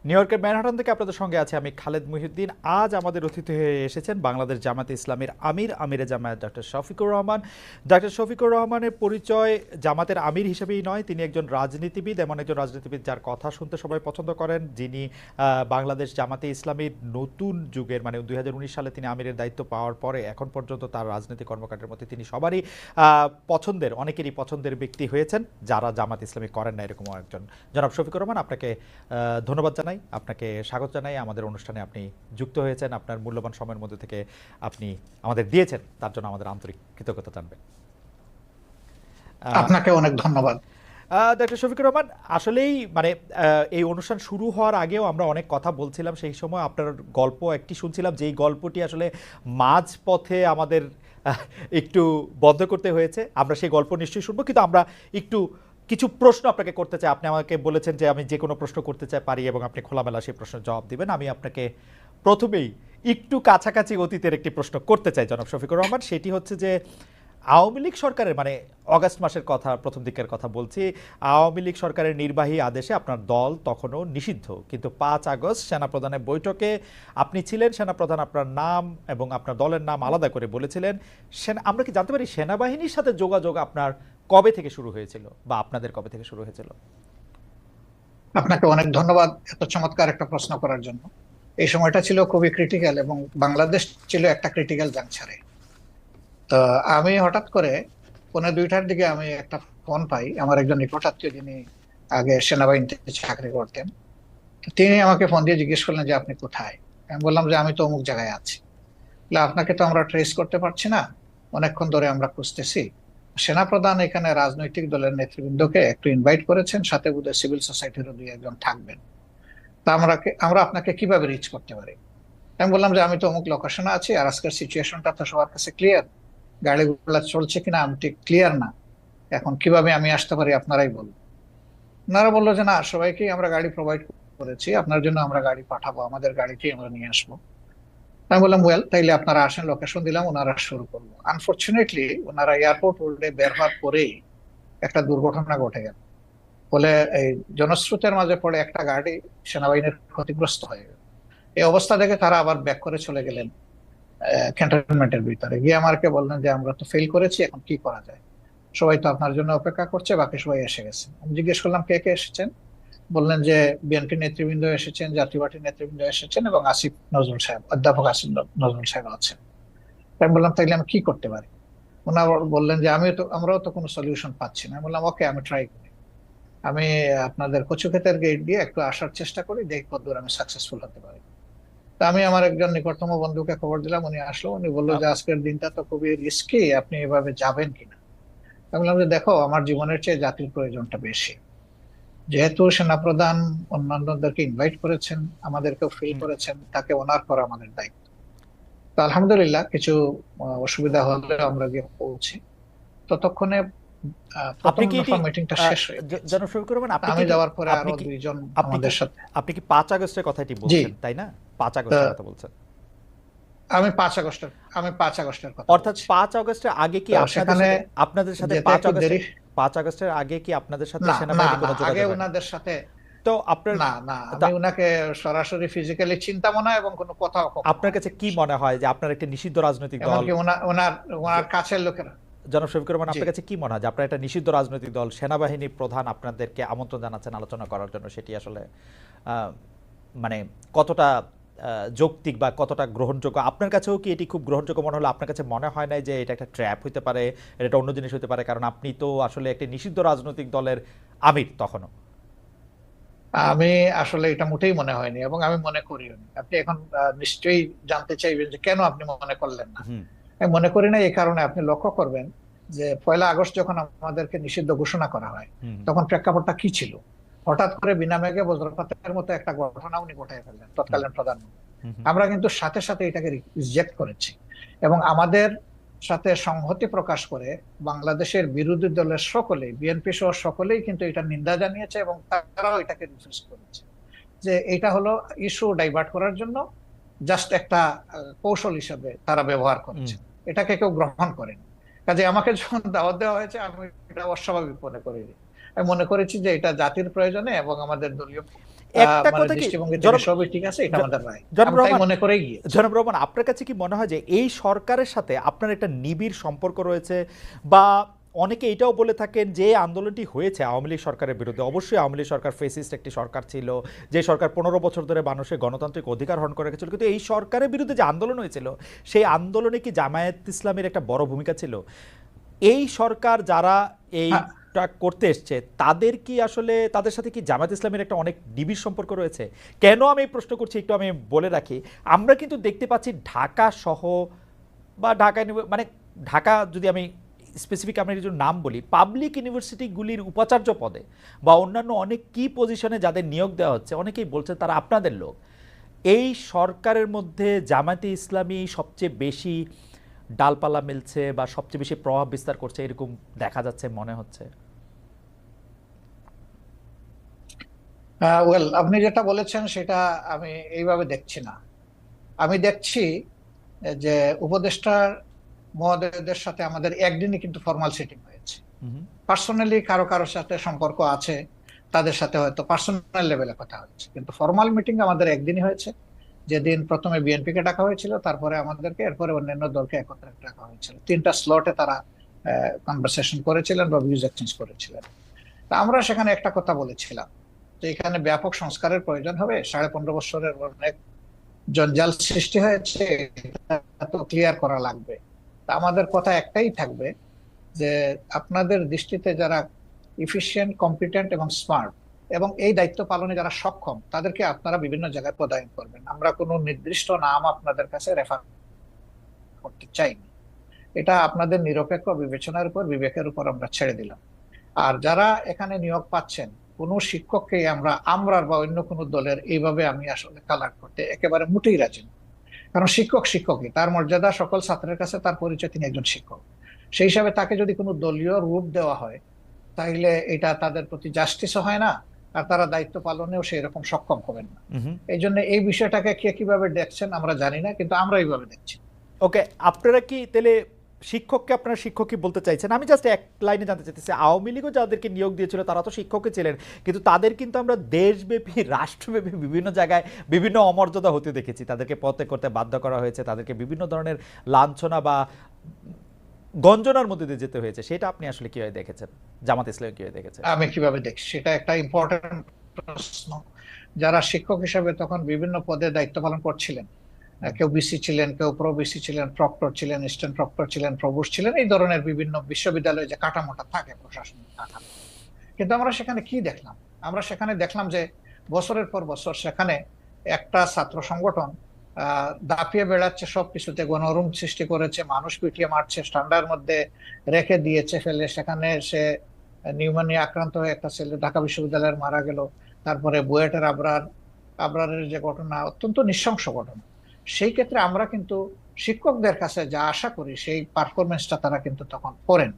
New ইয়র্কের Manhattan থেকে আপনাদের সঙ্গে আছে আমি খালেদ মুহিউদ্দিন। আজ আমাদের অতিথি হয়ে এসেছেন বাংলাদেশ জামাতে ইসলামীর আমিরে জামায়াত ডক্টর শফিকুর রহমান। ডক্টর শফিকুর রহমানের পরিচয় জামাতের আমির হিসেবেই নয়, তিনি একজন রাজনীতিবিদ, এমন একজন রাজনীতিবিদ যার কথা শুনতে সবাই পছন্দ করেন, যিনি বাংলাদেশ জামাতে ইসলামীর নতুন যুগের মানে 2019 সালে তিনি আমিরের দায়িত্ব পাওয়ার পরে এখন পর্যন্ত তার রাজনৈতিক কর্মকাণ্ডের মধ্যে তিনি সবারই পছন্দের, অনেকেরই পছন্দের ব্যক্তি হয়েছেন যারা জামাত ইসলামী করেন না এরকম একজন। জনাব শফিকুর রহমান, আপনাকে ধন্যবাদ জানাই, আপনাকে স্বাগত জানাই। আমাদের অনুষ্ঠানে আপনি যুক্ত হয়েছেন, আপনার মূল্যবান সময়ের মধ্যে থেকে আপনি আমাদের দিয়েছেন, তার জন্য আমাদের আন্তরিক কৃতজ্ঞতা জানবেন। আপনাকে অনেক ধন্যবাদ। ডক্টর শফিকুর রহমান, আসলেই মানে এই অনুষ্ঠান শুরু হওয়ার আগেও আমরা অনেক কথা বলছিলাম, সেই সময় আপনার গল্প একটি শুনছিলাম, যেই গল্পটি আসলে মাঝপথে আমাদের একটু বন্ধ করতে হয়েছে। আমরা সেই গল্প নিশ্চয়ই শুনবো, কিন্তু আমরা একটু কিছু প্রশ্ন আপনাকে করতে চাই। আপনি আমাকে বলেছেন যে আমি যে কোনো প্রশ্ন করতে চাই পারি এবং আপনি খোলামেলা সেই প্রশ্নের জবাব দিবেন। আমি আপনাকে প্রথমেই একটু কাছাকাছি অতীতের একটি প্রশ্ন করতে চাই জনাব শফিকুর রহমান। সেটি হচ্ছে যে আওয়ামী লীগ সরকারের মানে অগাস্ট মাসের কথা, প্রথম দিকের কথা বলছি, আওয়ামী লীগ সরকারের নির্বাহী আদেশে আপনার দল তখনও নিষিদ্ধ, কিন্তু 5 আগস্ট সেনাপ্রধানের বৈঠকে আপনি ছিলেন, সেনাপ্রধান আপনার নাম এবং আপনার দলের নাম আলাদা করে বলেছিলেন। আমরা কি জানতে পারি সেনাবাহিনীর সাথে যোগাযোগ আপনার কবে থেকে শুরু হয়েছিল বা আপনাদের কবে থেকে শুরু হয়েছিল? আপনাকে অনেক ধন্যবাদ এত চমৎকার একটা প্রশ্ন করার জন্য। এই সময়টা ছিল খুবই ক্রিটিক্যাল এবং বাংলাদেশ ছিল একটা ক্রিটিক্যাল জাংশনে। তো আমি হঠাৎ করে 1:30টার দিকে আমি একটা ফোন পাই আমার একজন নিকটাত্মীয়, যিনি আগে সেনাবাহিনীতে চাকরি করতেন। তিনি আমাকে ফোন দিয়ে জিজ্ঞেস করলেন যে আপনি কোথায়। আমি বললাম যে আমি তো অমুক জায়গায় আছি। আপনাকে তো আমরা ট্রেস করতে পারছি না, অনেকক্ষণ ধরে আমরা খুঁজতেছি। সেনাপ্রধান এখানে রাজনৈতিক দলের নেতৃবৃন্দকে একটু ইনভাইট করেছেন, সাথে বোধহয় সিভিল সোসাইটিরও 2-1 জন থাকবেন। তা আমরা আপনাকে কিভাবে রিচ করতে পারি? আমি বললাম যে আমি তো অমুক লোকেশনে আছি, আর আজকের সিচুয়েশনটা তো সবার কাছে ক্লিয়ার, গাড়িগুলো চলছে কিনা আমি ঠিক ক্লিয়ার না, এখন কিভাবে আমি আসতে পারি আপনারাই বলুন। ওনারা বললো যে না, সবাইকেই আমরা গাড়ি প্রোভাইড করেছি, আপনার জন্য আমরা গাড়ি পাঠাবো, আমাদের গাড়িতেই আমরা নিয়ে আসবো। আমি বললাম ওয়েল, তাইলে আপনারা আসেন, লোকেশন দিলাম, ওনারা শুরু করলো। আনফরচুনেটলি ওনারা এয়ারপোর্ট রোডে বের হওয়ার পরেই একটা দুর্ঘটনা ঘটে গেল। ফলে এই জনস্রোতের মাঝে পড়ে একটা গাড়ি সেনাবাহিনীর ক্ষতিগ্রস্ত হয়ে গেল। এই অবস্থা দেখে তারা আবার ব্যাক করে চলে গেলেন ক্যান্টনমেন্টের ভিতরে গিয়ে আমাকে বললেন যে আমরা তো ফেল করেছি, এখন কি করা যায়, সবাই তো আপনার জন্য অপেক্ষা করছে, বাকি সবাই এসে গেছে। আমি জিজ্ঞেস করলাম কে কে এসেছেন। বললেন যে বিএনপি নেতৃবৃন্দ এসেছেন, জাতীয় পার্টির নেতৃবৃন্দ এসেছেন, এবং আসিফ নজরুল সাহেব, অধ্যাপক আসিফ নজরুল সাহেব আছেন। আমি বললাম তাইলে আমি কি করতে পারি? ওনারা বললেন যে আমরাও তো কোনো সলিউশন পাচ্ছি না। আমি বললাম ওকে, আমি ট্রাই করি, আমি আপনাদের কচুক্ষেতের গেট দিয়ে একটু আসার চেষ্টা করি, দেখি কতদূর আমি সাকসেসফুল হতে পারি। তা আমি আমার একজন নিকটতম বন্ধুকে খবর দিলাম, উনি আসলো, উনি বললো যে আজকের দিনটা তো খুবই রিস্কি, আপনি এভাবে যাবেন কিনা। আমি বললাম যে দেখো, আমার জীবনের চেয়ে জাতির প্রয়োজনটা বেশি, যেহেতু সেনাপ্রধান অন্যান্যদেরকে ইনভাইট করেছেন, আমাদেরকেও ফিল করেছেন, তাকে ওনার করা আমাদের দায়িত্ব। তো আলহামদুলিল্লাহ কিছু অসুবিধা হলে আমরা গিয়ে পৌঁছি। ততক্ষণে প্রথম আপনি কি এটি দফা মিটিংটা শেষ হয়ে গেছে। জনাব শফিকুর রহমান, আপনি কি আমি এটি যাওয়ার পরে আপনি আরো কি 2 জন আপনি কি আমাদের সাথে। আপনি কি 5 আগস্টের কথাটি জি। বলছেন, তাই না? 5 আগস্টের কথা বলছেন? আমি 5 আগস্টের কথা অর্থাৎ বলছি। 5 আগস্টের আগে কি তো আপনাদের সেখানে সাথে আপনাদের সাথে যেতে 5 একটু আগস্টে দেরি। 5 আগস্টের আগে কি আপনাদের সাথে না না সেনাবাহিনীর না, কোনো আগে যোগাযোগ হয়নি? ওনাদের সাথে। তো আপনার না না, তা আমি ওনাকে সরাসরি ফিজিক্যালি চিন্তাম না, এবং কোনো কথাও কখনো আপনার কাছে হয়নি কি ওনার মনে সাথে। হয় যে আপনার একটা নিষিদ্ধ রাজনৈতিক দল, এমনকি ওনার ওনার কাছের লোকেরা। জনাব শফিকুর রহমান, জি। আপনার কাছে কি মনে হয় যে আপনার একটা নিষিদ্ধ রাজনৈতিক দল, সেনাবাহিনীর প্রধান আপনাদেরকে আমন্ত্রণ জানাচ্ছেন আলোচনা করার জন্য, সেটি আসলে মানে কতটা যৌক্তিক বা কতটা গ্রহণযোগ্য? আপনার কাছেও কি এটি খুব গ্রহণযোগ্য মনে হলো? আপনার কাছে মনে হয় না যে এটা একটা ট্র্যাপ হতে পারে, এটা অন্য জিনিস হতে পারে? কারণ আপনি তো আসলে একটা নিষিদ্ধ রাজনৈতিক দলের আমির তখনও। আমি আসলে এটা মোটেই মনে হয়নি, এবং আমি মনে করিও নি। আপনি এখন নিশ্চয়ই জানতে চাইবেন যে কেন আপনি মনে করলেন না। হুম। আমি মনে করি না এই কারণে, আপনি লক্ষ্য করবেন যে 1 আগস্ট যখন আমাদেরকে নিষিদ্ধ ঘোষণা করা হয়, হুম। তখন প্রেক্ষাপটটা কি ছিল? হঠাৎ করে বিনা মেঘে বজ্রপাতের মতো একটা ঘটনা উনি ঘটায় ফেললেন, হুম। তৎকালীন প্রধানমন্ত্রী। হুম। আমরা কিন্তু সাথে সাথে এটাকে রিজেক্ট করেছি, এবং আমাদের সাথে সংহতি প্রকাশ করে বাংলাদেশের বিরোধী দলের সকলেই, বিএনপি সহ সকলেই কিন্তু এটা নিন্দা জানিয়েছে, এবং তারাও এটাকে রিফিউজ করেছে যে এটা হলো ইস্যু ডাইভার্ট করার জন্য জাস্ট একটা কৌশল হিসেবে তারা ব্যবহার করেছে, এটাকে কেউ গ্রহণ করেনি। কাজে আমাকে যখন দাওয়াত দেওয়া হয়েছে, আমি এটা অস্বাভাবিক মনে করিনি। আমি মনে করেছি যে এটা জাতির প্রয়োজনে এবং আমাদের দলীয় একটা মানে কথা কি দৃষ্টিভঙ্গি থেকে জনাব সবই ঠিক আছে, এটা জ- আমাদের রায়, জনাব আমি তাই রহমান মনে করেই গিয়েছি। জনাব রহমান, আপনার কাছে কি মনে হয় যে এই সরকারের সাথে আপনার একটা নিবিড় সম্পর্ক রয়েছে, বা অনেকে এটাও বলে থাকেন যে এই আন্দোলনটি হয়েছে আওয়ামী লীগ সরকারের বিরুদ্ধে? অবশ্যই আওয়ামী লীগ সরকার ফেসিস্ট একটি সরকার ছিল, যে সরকার 15 বছর ধরে মানুষের গণতান্ত্রিক অধিকার হরণ করে রেখেছিল, কিন্তু এই সরকারের বিরুদ্ধে যে আন্দোলন হয়েছিল সেই আন্দোলনে কি জামায়াত ইসলামের একটা বড় ভূমিকা ছিল? এই সরকার যারা হ্যাঁ, এইটা করতে এসছে তাদের কি আসলে, তাদের সাথে কি জামায়াত ইসলামের একটা অনেক নিবিড় সম্পর্ক রয়েছে? কেন আমি এই প্রশ্ন করছি একটু আমি বলে রাখি। আমরা কিন্তু দেখতে পাচ্ছি ঢাকা সহ বা মানে ঢাকা, যদি আমি স্পেসিফিক আমি কিছু নাম বলি, পাবলিক ইউনিভার্সিটিগুলির উপাচার্য পদে বা অন্যান্য অনেক কি পজিশনে যাদের নিয়োগ দেওয়া হচ্ছে, অনেকেই বলছে তারা আপনাদের লোক। এই সরকারের মধ্যে জামায়াতে ইসলামী সবচেয়ে বেশি ডালপালা মিলছে বা সবচেয়ে বেশি প্রভাব বিস্তার করছে, এরকম দেখা যাচ্ছে, মনে হচ্ছে। ওয়েল, আপনি যেটা বলেছেন সেটা আমি এইভাবে দেখছি না। আমি দেখছি যে উপদেষ্টার মহোদয়দের সাথে আমাদের একদিনই কিন্তু ফর্মাল সিটিং হয়েছে। হুম। পার্সোনালি কারো কারোর সাথে সম্পর্ক আছে, তাদের সাথে হয়তো পার্সোনাল লেভেলে কথা হয়েছে, কিন্তু ফর্মাল মিটিং আমাদের একদিনই হয়েছে। যেদিন প্রথমে বিএনপি কে ডাকা হয়েছিল, তারপরে আমাদেরকে, এরপরে অন্যান্য দলকে একত্রে ডাকা হয়েছিল। 3টা স্লটে তারা কনভারসেশন করেছিলেন বা ভিউজ এক্সচেঞ্জ করেছিলেন। তা আমরা সেখানে একটা কথা বলেছিলাম যে এখানে ব্যাপক সংস্কারের প্রয়োজন হবে, 15.5 বছরের অনেক জঞ্জাল সৃষ্টি হয়েছে, এটা তো ক্লিয়ার করা লাগবে। তা আমাদের কথা একটাই থাকবে যে আপনাদের দৃষ্টিতে যারা ইফিশিয়েন্ট, কম্পিটেন্ট এবং স্মার্ট এবং এই দায়িত্ব পালনে যারা সক্ষম, তাদেরকে আপনারা বিভিন্ন জায়গায় পদায়ন করবেন। আমরা কোনো নির্দিষ্ট নাম আপনাদের কাছে রেফার করতে চাইনি। এটা আপনাদের নিরপেক্ষ বিবেচনার উপর, বিবেকের উপর আমরা ছেড়ে দিলাম। আর যারা এখানে নিয়োগ পাচ্ছেন, কোনো শিক্ষককে আমরা আমরার বা অন্য কোনো দলের এইভাবে আমি আসলে কালার করতে একেবারে মোটেই রাজি না। কারণ শিক্ষক শিক্ষকই, তার মর্যাদা সকল ছাত্রের কাছে, তার পরিচয়, তিনি একজন শিক্ষক। সেই হিসাবে তাকে যদি কোনো দলীয় রূপ দেওয়া হয়, তাইলে এটা তাদের প্রতি জাস্টিসও হয় না, আর তারা দায়িত্ব পালনেও সেই রকম সক্ষম হবেন না। এই জন্য এই বিষয়টাকে কে কিভাবে দেখছেন আমরা জানি না, কিন্তু আমরা এইভাবে দেখছি। ওকে, আপনারা কি তাহলে শিক্ষককে আপনারা শিক্ষকই বলতে চাইছেন? আমি জাস্ট এক লাইনে জানতে চাইতেছি, আওয়ামী লীগও যাদেরকে নিয়োগ দিয়েছিল তারা তো শিক্ষকই ছিলেন, কিন্তু তাদের কিন্তু আমরা দেশব্যাপী রাষ্ট্রব্যাপী বিভিন্ন জায়গায় বিভিন্ন অমর্যাদা হতে দেখেছি, তাদেরকে পদত্যাগ করতে বাধ্য করা হয়েছে, তাদেরকে বিভিন্ন ধরনের লাঞ্ছনা বা গঞ্জনার মধ্যে দিয়ে যেতে হয়েছে। সেটা আপনি আসলে কিভাবে দেখেছেন? জামাত ইসলামী কিভাবে দেখেছেন? আমি কিভাবে দেখছি সেটা একটা ইম্পর্টেন্ট প্রশ্ন। যারা শিক্ষক হিসেবে তখন বিভিন্ন পদে দায়িত্ব পালন করছিলেন, কেউ বিসি ছিলেন, কেউ প্রো বিসি ছিলেন, প্রক্টর ছিলেন, অ্যাসিস্ট্যান্ট প্রক্টর ছিলেন, প্রভোস্ট ছিলেন, এই ধরনের বিভিন্ন বিশ্ববিদ্যালয়ে যে কাঠামোটা থাকে, প্রশাসনিক কাঠামো। কিন্তু আমরা সেখানে কি দেখলাম? আমরা সেখানে দেখলাম যে বছরের পর বছর সেখানে একটা ছাত্র সংগঠন দাপিয়ে বেড়াচ্ছে, সবকিছুতে গণরুম সৃষ্টি করেছে, মানুষ পিটিয়ে মারছে, ঠান্ডার মধ্যে রেখে দিয়েছে ফেলে। সেখানে সে নিউমোনিয়া আক্রান্ত হয়ে একটা ছেলে ঢাকা বিশ্ববিদ্যালয়ের মারা গেল। তারপরে বুয়েটের আবরারের যে ঘটনা, অত্যন্ত নৃশংস ঘটনা। সেই ক্ষেত্রে আমরা কিন্তু শিক্ষকদের কাছে যা আশা করি সেই পারফরমেন্সটা তারা কিন্তু তখন করেন।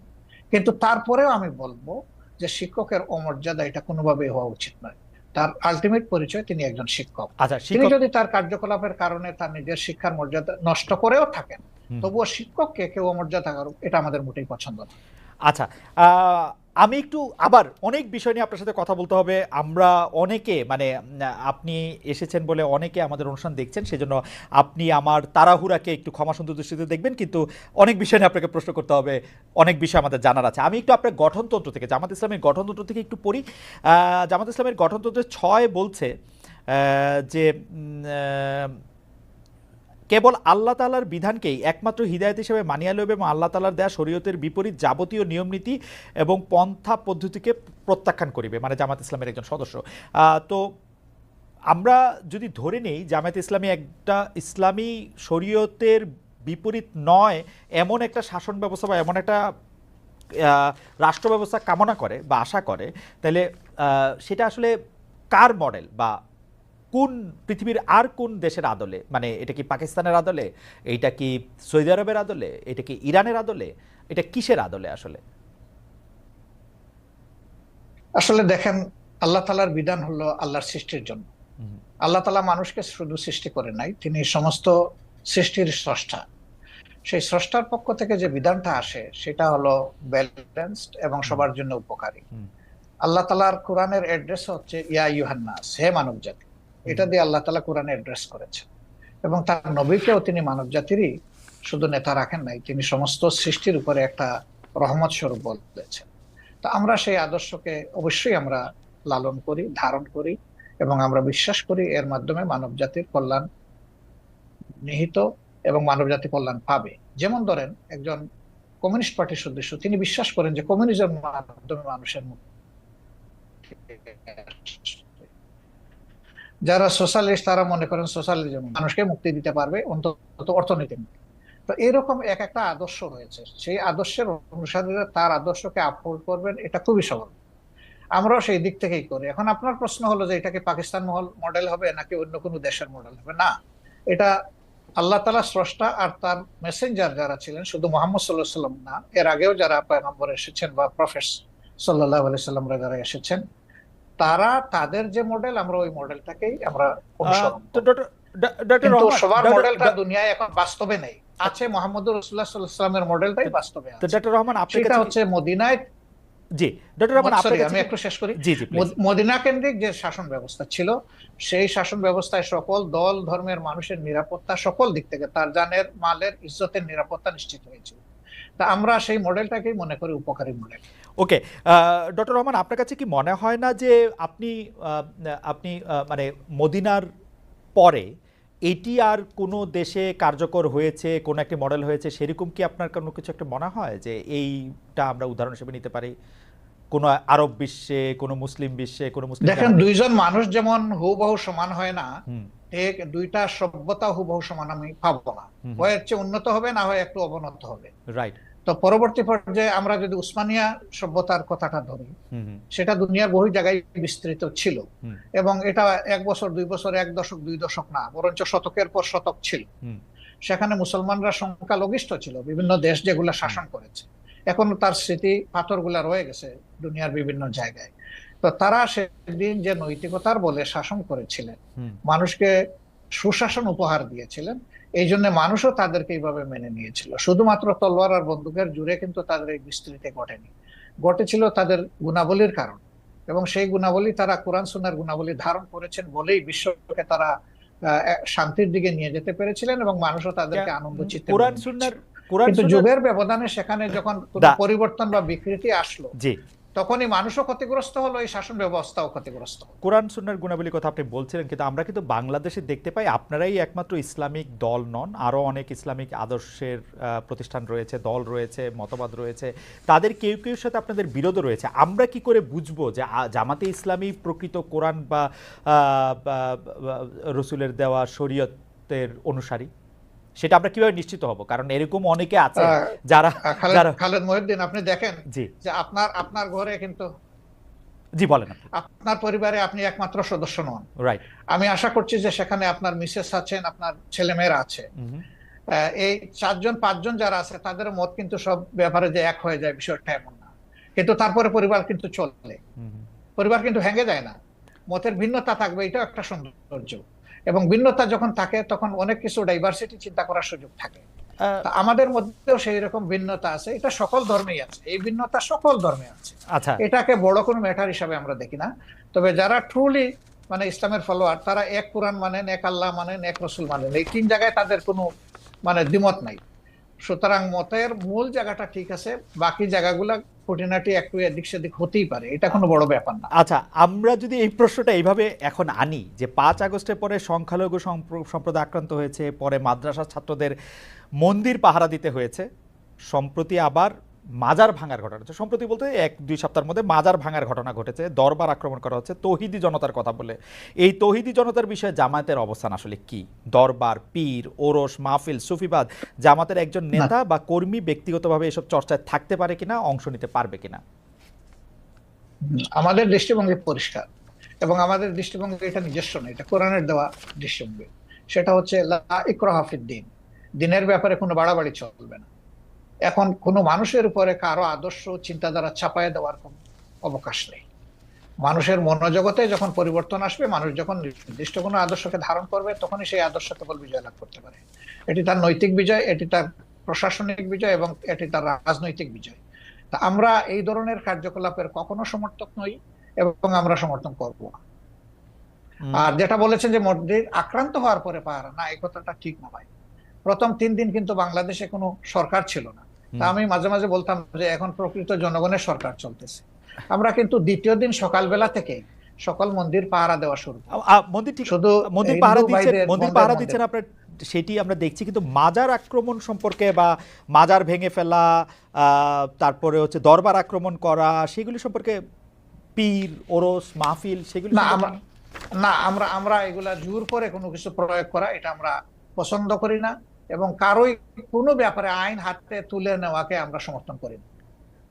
কিন্তু তারপরেও আমি বলবো যে শিক্ষকের অমর্যাদা এটা কোনোভাবেই হওয়া উচিত নয়। তার আলটিমেট পরিচয় তিনি একজন শিক্ষক। আচ্ছা, তিনি শিক্ষক। যদি তার কার্যকলাপের কারণে তার নিজের শিক্ষার মর্যাদা নষ্ট করেও থাকেন, হুম। তবুও শিক্ষককে কেউ অমর্যাদা করুক, এটা আমাদের মোটেই পছন্দ না। আচ্ছা, আমি একটু আবার অনেক বিষয় নিয়ে আপনার সাথে কথা বলতে হবে। আমরা অনেকে মানে আপনি এসেছেন বলে অনেকে আমাদের অনুষ্ঠান দেখছেন, সেজন্য আপনি আমার তাড়াহুড়াকে একটু ক্ষমা সুন্দর দৃষ্টিতে দেখবেন, কিন্তু অনেক বিষয় নিয়ে আপনাকে প্রশ্ন করতে হবে, অনেক বিষয় আমাদের জানার আছে। আমি একটু আপনার গঠনতন্ত্র থেকে, জামাত ইসলামের গঠনতন্ত্র থেকে একটু পড়ি। জামাত ইসলামের গঠনতন্ত্রের 6 বলছে যে কেবল আল্লাহ তাআলার বিধানকেই একমাত্র হিদায়াত হিসেবে মানিয়া লইবে এবং আল্লাহ তাআলার দেয়া শরীয়তের বিপরীত যাবতীয় নিয়মনীতি এবং পন্থা পদ্ধতিকে প্রত্যাখ্যান করিবে, মানে জামাত ইসলামের একজন সদস্য। তো আমরা যদি ধরে নেই জামায়াত ইসলামী একটা ইসলামী শরীয়তের বিপরীত নয় এমন একটা শাসন ব্যবস্থা বা এমন একটা রাষ্ট্র ব্যবস্থা কামনা করে বা আশা করে, তাহলে সেটা আসলে কার মডেল, বা কোন পৃথিবীর আর কোন দেশের আদলে? মানে এটা কি পাকিস্তানের আদলে, এটা কি সৌদি আরবের আদলে, এটা কি ইরানের আদলে, এটা কিসের আদলে আসলে? আসলে দেখেন, আল্লাহ তাআলার বিধান হলো আল্লাহর সৃষ্টির জন্য। হুম। আল্লাহ তাআলা মানুষকে শুধু সৃষ্টি করে নাই, তিনি সমস্ত সৃষ্টির স্রষ্টা। সেই স্রষ্টার পক্ষ থেকে যে বিধানটা আসে সেটা হলো ব্যালেন্সড এবং হুম। সবার জন্য উপকারী। হুম। আল্লাহ তাআলার কোরআনের অ্যাড্রেস হচ্ছে ইয়া আইয়ুহান নাস, হে মানব জাতি। এটা দিয়ে আল্লাহ তাআলা কোরআনে অ্যাড্রেস করেছেন, এবং তার নবীকেও তিনি মানব জাতিরই শুধু নেতা রাখেন নাই, তিনি সমস্ত সৃষ্টির উপরে একটা রহমত স্বরূপ বলেছেন। তো আমরা সেই আদর্শকে অবশ্যই আমরা লালন করি, ধারণ করি, এবং আমরা বিশ্বাস করি এর মাধ্যমে মানব জাতির কল্যাণ নিহিত এবং মানব জাতি কল্যাণ পাবে। যেমন ধরেন একজন কমিউনিস্ট পার্টির সদস্য, তিনি বিশ্বাস করেন যে কমিউনিজমের মাধ্যমে মানুষের মুক্তি। যারা সোশ্যালিস্ট তারা মনে করেন সোশ্যালিজম মানুষকে মুক্তি দিতে পারবে, অন্তত অর্থনীতি মুক্তি। তো এরকম এক একটা আদর্শ রয়েছে, সেই আদর্শের অনুসারীরা তার আদর্শকে আপহোল্ড করবেন, এটা খুবই সহজ। আমরাও সেই দিক থেকেই করি। এখন আপনার প্রশ্ন হলো যে এটাকে পাকিস্তান মডেল হবে নাকি অন্য কোনো দেশের মডেল হবে? না, এটা আল্লাহ তাআলা স্রষ্টা আর তার মেসেঞ্জার যারা ছিলেন, শুধু মুহাম্মদ সাল্লাল্লাহু আলাইহি সাল্লাম না, এর আগেও যারা পয়গম্বর এসেছেন বা প্রফেট সাল্লাল্লাহু আলাইহি সাল্লামরা যারা এসেছেন, তারা তাদের যে মডেল, আমরা ওই মডেলটাকেই আমরা অনুসরণ তো করি। ডক্টর কিন্তু রহমান, সবার মডেলটা দুনিয়ায় এখন বাস্তবে নেই। আছে মুহাম্মদুর রাসূলুল্লাহ সাল্লাল্লাহু আলাইহি সাল্লামের মডেলটাই বাস্তবে তো আছে। ডক্টর রহমান আপনার সেটা কাছে হচ্ছে মদিনায়, জি ডক্টর রহমান আপনার সরি কাছে আমি একটু শেষ করি। জি জি প্লিজ। মদিনা কেন্দ্রিক যে শাসন ব্যবস্থা ছিল, সেই শাসন ব্যবস্থায় সকল দল ধর্মের মানুষের নিরাপত্তা, সকল দিক থেকে তার জানের মালের ইজ্জতের নিরাপত্তা নিশ্চিত হয়েছিল। তা আমরা সেই মডেলটাকেই মনে করি উপকারী মডেল। ওকে, ডক্টর রহমান আপনার কাছে কি মনে হয় না যে আপনি আপনি মানে মদিনার পরে এটি আর কোনো দেশে কার্যকর হয়েছে, কোনো একটি মডেল হয়েছে, সেরকম কি আপনার কোনো কিছু একটা মনে হয় যে এইটা আমরা উদাহরণ হিসেবে নিতে পারি কোনো আরব বিশ্বে, কোনো মুসলিম বিশ্বে, কোনো মুসলিম দেখেন, জাহানে? দুইজন মানুষ যেমন হুবহু সমান হয় না, হুম ঠিক দুইটা সভ্যতা হুবহু সমান আমি পাবো না। হুম হয় এর চেয়ে উন্নত হবে, না হয় একটু অবনত হবে। রাইট। তো পরবর্তী পর্যায়ে আমরা যদি উসমানিয়া সভ্যতার কথাটা ধরি, হুম হুম সেটা দুনিয়ার বহু জায়গায় বিস্তৃত ছিল, হুম এবং এটা 1 বছর 2 বছর 1 দশক 2 দশক না, বরঞ্চ শতকের পর শতক ছিল। হুম সেখানে মুসলমানরা সংখ্যালঘিষ্ঠ ছিল, বিভিন্ন দেশ যেগুলো শাসন করেছে, এখনো তার স্মৃতি পাথরগুলা রয়ে গেছে দুনিয়ার বিভিন্ন জায়গায়। তো তারা সেদিন যে নৈতিকতার বলে শাসন করেছিলেন, হুম মানুষকে সুশাসন উপহার দিয়েছিলেন, এই জন্য মানুষও তাদেরকে এইভাবে মেনে নিয়েছিল। শুধুমাত্র তলোয়ার আর বন্দুকের জুড়ে কিন্তু তাদের এই বিস্তৃতি ঘটেনি, ঘটেছিল তাদের গুণাবলীর কারণ, এবং সেই গুণাবলী তারা কোরআন সুন্নাহর গুণাবলী ধারণ করেছেন বলেই বিশ্বকে তারা শান্তির দিকে নিয়ে যেতে পেরেছিলেন, এবং মানুষও তাদেরকে আনন্দ চিত্তে কোরআন মেনে সুন্নাহর নিয়েছিল। কোরআন কিন্তু সুন্নাহর যুগের ব্যবধানে সেখানে যখন কোনো পরিবর্তন বা বিকৃতি আসলো, জি তখনই মানুষও ক্ষতিগ্রস্ত হলো, এই শাসন ব্যবস্থাও ক্ষতিগ্রস্ত হলো। কোরআন সুন্নাহর গুণাবলীর কথা আপনি বলছিলেন, কিন্তু আমরা কিন্তু বাংলাদেশে দেখতে পাই আপনারাই একমাত্র ইসলামিক দল নন, আরও অনেক ইসলামিক আদর্শের প্রতিষ্ঠান রয়েছে, দল রয়েছে, মতবাদ রয়েছে, তাদের কেউ কেউ সাথে আপনাদের বিরোধ রয়েছে। আমরা কি করে বুঝবো যে জামাতে ইসলামী প্রকৃত কোরআন বা রসুলের দেওয়া শরীয়তের অনুসারী? সেটা আমরা কিভাবে নিশ্চিত হব? কারণ এরকম অনেকে আছে যারা খালেদ মহিউদ্দিন, আপনি দেখেন জি যে আপনার ঘরে কিন্তু, জি বলেন আপনি। আপনার পরিবারে আপনি একমাত্র সদস্য নন। রাইট। আমি আশা করছি যে সেখানে আপনার মিসেস আছেন, আপনার ছেলেমেয়েরা আছে। এই 4জন 5জন যারা আছে, তাদের মত কিন্তু সব ব্যাপারে যে এক হয়ে যায় বিষয়টা এমন না, কিন্তু তারপরে পরিবার কিন্তু চলে, পরিবার কিন্তু ভেঙে যায় না। মতের ভিন্নতা থাকবে, এটাও একটা সৌন্দর্য, এবং ভিন্নতা যখন থাকে তখন অনেক কিছু ডাইভার্সিটি চিন্তা করার সুযোগ থাকে। আমাদের মধ্যেও সেই রকম ভিন্নতা আছে, এটা সকল ধর্মেই আছে, এই ভিন্নতা সকল ধর্মে আছে। আচ্ছা, এটাকে বড় কোনো ম্যাটার হিসাবে আমরা দেখি না। তবে যারা ট্রুলি মানে ইসলামের ফলোয়ার, তারা এক কোরআন মানেন, এক আল্লাহ মানেন, এক রসুল মানেন, এই 3 জায়গায় তাদের কোনো মানে দ্বিমত নাই। সুতরাং মতের মূল জায়গাটা ঠিক আছে, বাকি জায়গাগুলা খুঁটিনাটি একটু এদিক সেদিক হতেই পারে, এটা কোনো বড় ব্যাপার না। আচ্ছা, আমরা যদি এই প্রশ্নটা এইভাবে এখন আনি যে 5 আগস্টের পরে সংখ্যালঘু সম্প্রদায় আক্রান্ত হয়েছে, পরে মাদ্রাসার ছাত্রদের মন্দির পাহারা দিতে হয়েছে, সম্প্রতি আবার মাজার ভাঙার ঘটনা হচ্ছে, সম্প্রতি বলতে 1-2 সপ্তাহের মধ্যে মাজার ভাঙার ঘটনা ঘটেছে, দরবার আক্রমণ করা হচ্ছে তৌহিদি জনতার কথা বলে। এই তৌহিদি জনতার বিষয়ে জামায়াতের অবস্থান আসলে কি? দরবার, পীর, ওরস, মাহফিল, সুফিবাদ, জামাতের একজন নেতা বা কর্মী ব্যক্তিগতভাবে এসব চর্চায় থাকতে পারে কিনা, অংশ নিতে পারবে কিনা? আমাদের দৃষ্টিভঙ্গি পরিষ্কার, এবং আমাদের দৃষ্টিভঙ্গি এটা নিজস্ব না, এটা কোরআনের দেওয়া দৃষ্টিভঙ্গি। সেটা হচ্ছে লা ইকরাহা ফিদ্দীন, দিনের ব্যাপারে কোনো বাড়াবাড়ি চলবে না। এখন কোনো মানুষের উপরে কারো আদর্শ চিন্তাধারা চাপায় দেওয়ার কোনো অবকাশ নেই। মানুষের মনোজগতে যখন পরিবর্তন আসবে, মানুষ যখন নির্দিষ্ট কোনো আদর্শকে ধারণ করবে, তখনই সেই আদর্শ কেবল বিজয় লাভ করতে পারে। এটি তার নৈতিক বিজয়, এটি তার প্রশাসনিক বিজয়, এবং এটি তার রাজনৈতিক বিজয়। তা আমরা এই ধরনের কার্যকলাপের কখনো সমর্থক নই, এবং আমরা সমর্থন করব না। হুম, আর যেটা বলেছেন যে মসজিদ আক্রান্ত হওয়ার পরে পাহারা, না, এই কথাটা ঠিক না ভাই। প্রথম 3 দিন কিন্তু বাংলাদেশে কোনো সরকার ছিল না। তা হুম। আমি মাঝে মাঝে বলতাম যে এখন প্রকৃত জনগণের সরকার চলতেছে। আমরা কিন্তু দ্বিতীয় দিন সকালবেলা থেকে সকল মন্দির পাহারা দেওয়া শুরু করি, মন্দির ঠিক, শুধু মন্দির হিন্দু পাহারা দিচ্ছেন, ভাইদের মন্দির বোনদের পাহারা মধ্যে। দিচ্ছেন আপনার, সেটি আমরা দেখছি, কিন্তু মাজার আক্রমণ সম্পর্কে বা মাজার ভেঙে ফেলা, তারপরে হচ্ছে দরবার আক্রমণ করা, সেগুলি সম্পর্কে, পীর ওরস মাহফিল, সেগুলি না সম্পর্কে। আমরা না আমরা আমরা এগুলা জোর করে কোনো কিছু প্রয়োগ করা, এটা আমরা পছন্দ করি না। এবং কারোই কোনো ব্যাপারে আইন হাতে তুলে নেওয়াকে আমরা সমর্থন করি না।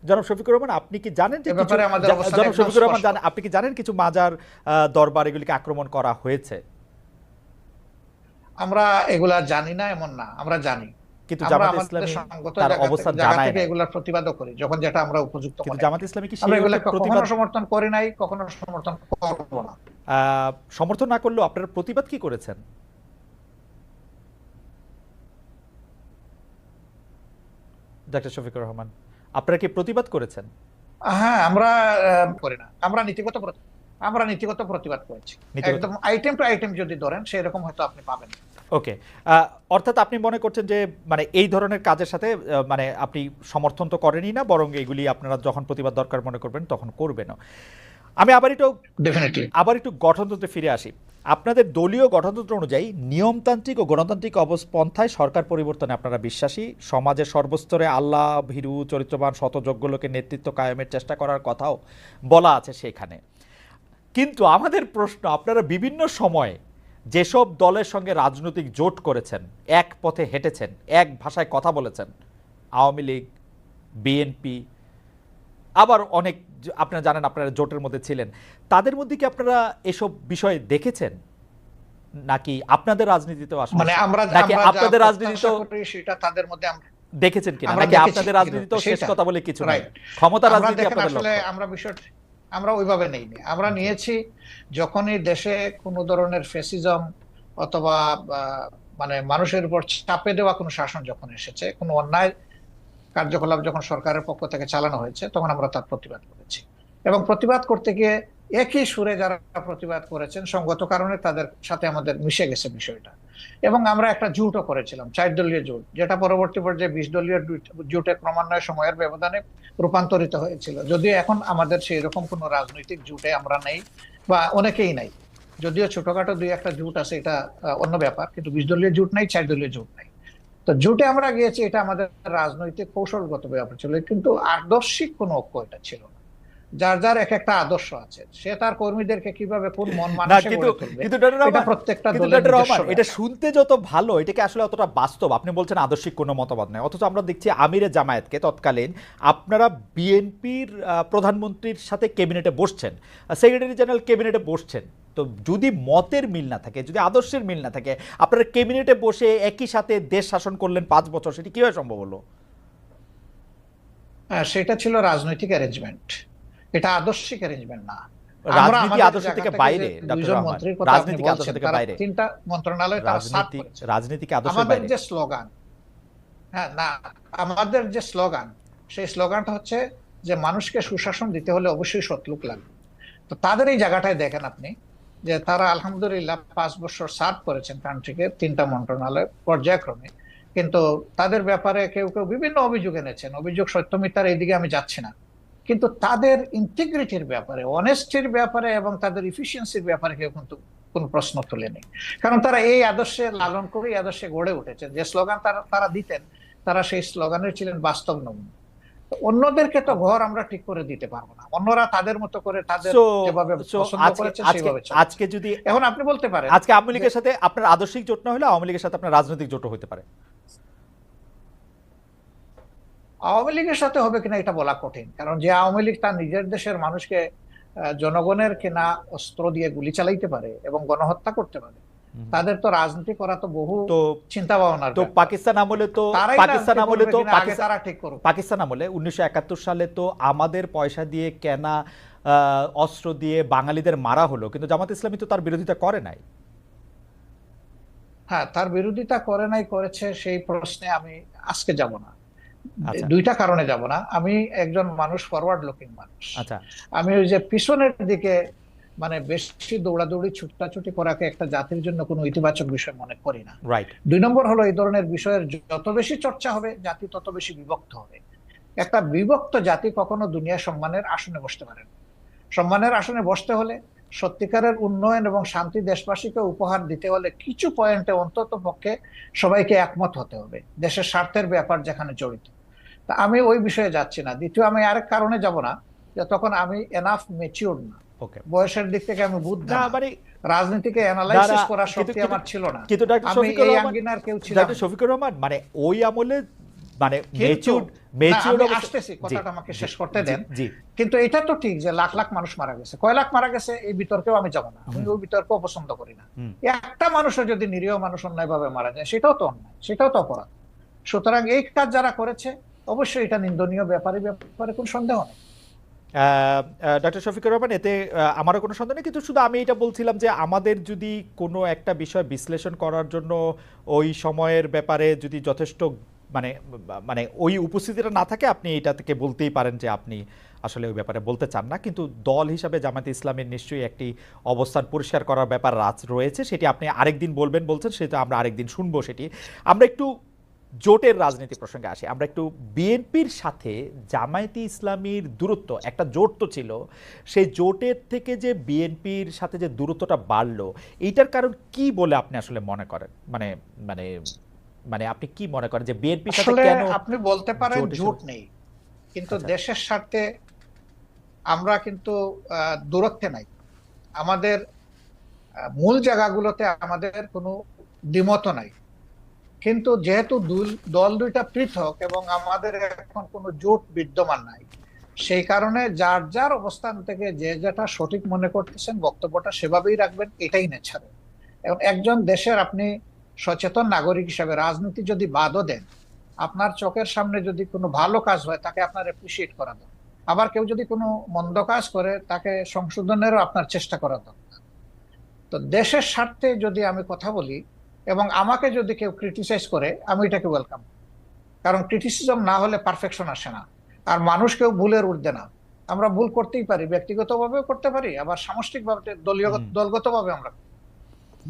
জনাব শফিকুর রহমান, আপনি কি জানেন যে এ কিছু, ব্যাপারে আমাদের অবস্থান জনাব একদম শফিকুর রহমান স্পষ্ট। আপনি কি জানেন কিছু মাজার দরবার এগুলিকে আক্রমণ করা হয়েছে? আমরা এগুলা জানি না এমন না, আমরা জানি। কিন্তু আমরা জামাত আমাদের ইসলামী সঙ্গত তার জায়গা অবস্থান জায়গা জানায় থেকে নাই, এগুলার প্রতিবাদও করি যখন যেটা আমরা উপযুক্ত কিন্তু মনে জামাত করি। ইসলামী কি আমরা সেই এগুলা অর্থে কখনো প্রতিবাদ সমর্থন করি নাই, কখনো সমর্থন করবো না। সমর্থন না করলেও আপনারা প্রতিবাদ কি করেছেন? ডাক্তার শফিকুর রহমান, আপনারা কি প্রতিবাদ করেছেন? হ্যাঁ, আমরা করি না, আমরা নীতিগত প্রতিবাদ করেছি। নীতিগত, একদম আইটেম টু আইটেম যদি ধরেন সেরকম হয়তো আপনি পাবেন। ওকে। অর্থাৎ আপনি মনে করছেন যে মানে এই ধরনের কাজের সাথে মানে আপনি সমর্থন তো করেনই না, বরং এগুলি আপনারা যখন প্রতিবাদ দরকার মনে করবেন তখন করবেনও। আমি ডেফিনেটলি। আবার একটু গঠনতন্ত্রে ফিরে আসি। আপনাদের দলীয় গঠনতন্ত্র অনুযায়ী নিয়মতান্ত্রিক ও গণতান্ত্রিক পন্থায় সরকার পরিবর্তনে আপনারা বিশ্বাসী, সমাজের সর্বস্তরে আল্লাহ ভীরু চরিত্রবান শতযোগ্য লোকের নেতৃত্ব কায়েমের চেষ্টা করার কথাও বলা আছে সেখানে। কিন্তু আমাদের প্রশ্ন, আপনারা বিভিন্ন সময়ে যেসব দলের সঙ্গে রাজনৈতিক জোট করেছেন, এক পথে হেঁটেছেন, এক ভাষায় কথা বলেছেন, আওয়ামী লীগ, বিএনপি, আবার অনেক, আপনারা জানেন আপনারা জোটের মধ্যে ছিলেন, তাদের মধ্যে কি আপনারা এসব বিষয় দেখেছেন? নাকি আপনাদের রাজনীতিতেও আসলে, মানে আমরা নাকি আমরা যা আপনাদের প্রত্যাশা রাজনীতিতেও করি সেটা তাদের মধ্যে দেখেছেন কিনা, আমরা নাকি দেখেছি আপনাদের কিনা, রাজনীতিতেও শেষ সেটা কথা বলে কিছু নাই, রাইট। ক্ষমতা আমরা রাজনীতি দেখেন আপনাদের আসলে লক্ষ্য? আমরা বিষয়টা আমরা ওইভাবে নেইনি। আমরা নিয়েছি যখনই দেশে কোনো ধরনের ফ্যাসিজম অথবা মানে মানুষের উপর চাপে দেওয়া কোনো শাসন যখন এসেছে, কোনো অন্যায় কার্যকলাপ যখন সরকারের পক্ষ থেকে চালানো হয়েছে, তখন আমরা তার প্রতিবাদ করেছি। এবং প্রতিবাদ করতে গিয়ে একই সুরে যারা প্রতিবাদ করেছেন, সঙ্গত কারণে তাদের সাথে আমাদের মিশে গেছে বিষয়টা। এবং আমরা একটা জোটও করেছিলাম, 4 দলীয় জোট, যেটা পরবর্তী পর্যায়ে 20 দলীয় জোটে ক্রমান্বয়ে সময়ের ব্যবধানে রূপান্তরিত হয়েছিল। যদিও এখন আমাদের সেই রকম কোনো রাজনৈতিক জোটে আমরা নেই, বা অনেকেই নাই। যদিও ছোটখাটো 2-1টা জোট আছে, এটা অন্য ব্যাপার, কিন্তু 20 দলীয় জোট নাই, 4 দলীয় জোট নাই। তো জোটে আমরা গিয়েছি, এটা আমাদের রাজনৈতিক কৌশলগত ব্যাপার ছিল, কিন্তু আদর্শিক কোনো ঐক্য এটা ছিল না। যার যার এক একটা আদর্শ আছে, সে তার কর্মীদেরকে কিভাবে কোন মন না, মানসে কিন্তু গড়ে তুলবে, কিন্তু ডক্টর এটা রহমান, প্রত্যেকটা কিন্তু দলের ডক্টর নিজস্ব রহমান, এটা ব্যাপার। শুনতে যত ভালো, এটাকে আসলে অতটা বাস্তব। আপনি বলছেন আদর্শিক কোনো মতবাদ নেই, অথচ আমরা দেখছি আমিরে জামায়াতকে তৎকালীন আপনারা বিএনপির প্রধানমন্ত্রীর সাথে ক্যাবিনেটে বসছেন, সেক্রেটারি জেনারেল ক্যাবিনেটে বসছেন। তো যদি মতের মিল না থাকে, যদি আদর্শের মিল না থাকে, আপনারা ক্যাবিনেটে বসে একই সাথে দেশ শাসন করলেন 5 বছর, সেটি কিভাবে সম্ভব হলো? সেটা ছিল রাজনৈতিক অ্যারেঞ্জমেন্ট, এটা আদর্শিক অ্যারেঞ্জমেন্ট না। আমরা রাজনীতি আমাদের আদর্শ জায়গা থেকে থেকে বাইরে, যে ডক্টর 2জন রহমান, মন্ত্রীর কথা আপনি রাজনীতি আদর্শ বলছেন, থেকে তারা বাইরে, 3টা মন্ত্রণালয় তারা সার্ভ রাজনীতি করেছে। রাজনীতিকে আদর্শের আমাদের বাইরে। যে স্লোগান, হ্যাঁ না, আমাদের যে স্লোগান, সেই স্লোগানটা হচ্ছে যে মানুষকে সুশাসন দিতে হলে অবশ্যই সৎ লোক লাগবে। তো তাদের এই জায়গাটায় দেখেন আপনি, যে তারা আলহামদুলিল্লাহ 5 বছর সার্ভ করেছেন কান্ট্রিকে, 3টা মন্ত্রণালয় পর্যায়ক্রমে। কিন্তু তাদের ব্যাপারে কেউ কেউ বিভিন্ন অভিযোগ এনেছেন, অভিযোগ সত্য মিথ্যার এইদিকে আমি যাচ্ছি না, কিন্তু তাদের ইন্টিগ্রিটির ব্যাপারে, অনেস্টির ব্যাপারে এবং তাদের ইফিসিয়েন্সির ব্যাপারে কেউ কিন্তু কোন প্রশ্ন তুলেনি। কারণ তারা এই আদর্শে লালন করে এই আদর্শে গড়ে উঠেছেন। যে স্লোগান তারা তারা দিতেন, তারা সেই স্লোগানের ছিলেন বাস্তব নমুনা। তো অন্যদেরকে তো ঘর আমরা ঠিক করে দিতে পারবো না, অন্যরা তাদের মতো করে তাদের যেভাবে পছন্দ করেছে সেইভাবে চলছে। আজকে যদি এখন আপনি বলতে পারেন আজকে আওয়ামী লীগের সাথে আপনার আদর্শিক জোট না হলে আওয়ামী লীগের সাথে আপনার রাজনৈতিক জোট হতে পারে। আওয়ামী লীগের সাথে হবে কিনা এটা বলা কঠিন, কারণ যে আওয়ামী লীগ তার নিজের দেশের মানুষকে জনগণের কেনা অস্ত্র দিয়ে গুলি চালাইতে পারে এবং গণহত্যা করতে পারে, তাদের তো রাজনীতি করা তো বহু তো চিন্তা ভাবনার তো ব্যাপার। পাকিস্তান আমলে তো তারাই পাকিস্তান রাজনীতি আমলে করবে তো কিনা আগে তারা ঠিক করুক। পাকিস্তান আমলে 1971 সালে তো আমাদের পয়সা দিয়ে কেনা অস্ত্র দিয়ে বাঙালিদের মারা হলো, কিন্তু জামাত ইসলামী তো তার বিরোধিতা করে নাই। হ্যাঁ, তার বিরোধিতা করে নাই, করেছে, সেই প্রশ্নে আমি আজকে যাব না। আচ্ছা দুইটা কারণে যাব না। আমি একজন মানুষ, ফরওয়ার্ড লুকিং মানুষ। আচ্ছা আমি ওই যে পিছনের দিকে মানে বেশি দৌড়াদৌড়ি ছুটাছুটি করাকে একটা জাতির জন্য কোনো ইতিবাচক বিষয় মনে করি না। রাইট। 2 নম্বর হলো, এই ধরনের বিষয়ের যত বেশি চর্চা হবে জাতি তত বেশি বিভক্ত হবে। একটা বিভক্ত জাতি কখনো দুনিয়া সম্মানের আসনে বসতে পারে না। সম্মানের আসনে বসতে হলে, সত্যিকারের উন্নয়ন এবং শান্তি দেশবাসীকে উপহার দিতে হলে কিছু পয়েন্টে অন্তত পক্ষে সবাইকে একমত হতে হবে, দেশের স্বার্থের ব্যাপার যেখানে জড়িত। তা আমি ওই বিষয়ে যাচ্ছি না। দ্বিতীয়, আমি আরেক কারণে যাব না, যে তখন আমি এনাফ ম্যাচিউর না, ওকে। বয়সের দিক থেকে আমি বুদ্ধা না না, মানে রাজনীতিকে না অ্যানালাইসিস করার কিন্তু শক্তি কিন্তু আমার ছিল না, কিন্তু ডক্টর আমি শফিকুর এই রহমান, আঙ্গিনার কেউ ছিলাম ডক্টর না। শফিকুর রহমান মানে ওই আমলে মানে কিন্তু মেচিউর না, মেচিউর আমি অবস্থা। আসতেছি, জি কথাটা আমাকে জি শেষ করতে জি দেন। জি। কিন্তু এটা তো ঠিক যে লাখ লাখ মানুষ মারা গেছে, কয় লাখ মারা গেছে এই বিতর্কেও আমি যাব না, আমি হুম ওই বিতর্কও পছন্দ করি না। হুম। একটা মানুষও যদি নিরীহ মানুষ অন্যায়ভাবে মারা যায়, সেটাও তো অন্যায়, সেটাও তো অপরাধ। সুতরাং এই কাজ যারা করেছে অবশ্যই এটা নিন্দনীয়, ব্যাপারে কোনো সন্দেহ নেই। ডক্টর শফিকুর রহমান, এতে আমারও কোনো সন্দেহ নেই, কিন্তু শুধু আমি এটা বলছিলাম যে আমাদের যদি কোনো একটা বিষয় বিশ্লেষণ করার জন্য ওই সময়ের ব্যাপারে যদি যথেষ্ট মানে মানে ওই উপস্থিতিটা না থাকে, আপনি এটা থেকে বলতেই পারেন যে আপনি আসলে ওই ব্যাপারে বলতে চান না। কিন্তু দল হিসাবে জামায়াতে ইসলামের নিশ্চয়ই একটি অবস্থান পরিষ্কার করার ব্যাপার রয়েছে, সেটি আপনি আরেকদিন বলবেন বলছেন, সেটা আমরা আরেকদিন শুনবো সেটি। আমরা একটু জোটের রাজনীতি প্রসঙ্গে আসি। আমরা একটু বিএনপির সাথে জামায়াতে ইসলামীর দূরত্ব, একটা জোট তো ছিল, সেই জোটের থেকে যে বিএনপির সাথে যে দূরত্বটা বাড়লো, এইটার কারণ কি বলে আপনি আসলে মনে করেন? মানে মানে মানে আপনি কি মনে করেন যে বিএনপির সাথে আসলে কেন আপনি বলতে পারেন জোট জোট হিসেবে? নেই, কিন্তু আচ্ছা। দেশের স্বার্থে আমরা কিন্তু দূরত্বে নাই। আমাদের মূল জায়গাগুলোতে আমাদের কোনো দ্বিমত নাই। কিন্তু যেহেতু দল দুইটা পৃথক এবং আমাদের এখন কোনো জোট বিদ্যমান নাই, সেই কারণে যার যার অবস্থান থেকে যে যেটা সঠিক মনে করতেছেন বক্তব্যটা সেভাবেই রাখবেন, এটাই নেছাড়ে। এবং একজন দেশের আপনি সচেতন নাগরিক হিসাবে রাজনীতি যদি বাদও দেন, আপনার চোখের সামনে যদি কোনো ভালো কাজ হয় তাকে আপনার অ্যাপ্রিসিয়েট করা দরকার। আবার কেউ যদি কোনো মন্দ কাজ করে তাকে সংশোধনেরও আপনার চেষ্টা করা দরকার। তো দেশের স্বার্থে যদি আমি কথা বলি এবং আমাকে যদি কেউ ক্রিটিসাইজ করে, আমি এটাকে ওয়েলকাম। কারণ ক্রিটিসিজম না হলে পারফেকশন আসে না। আর মানুষ কেউ ভুলের ঊর্ধ্বে না। আমরা ভুল করতেই পারি, ব্যক্তিগতভাবেও করতে পারি, আবার সামষ্টিকভাবে হুম। দলগতভাবে আমরা।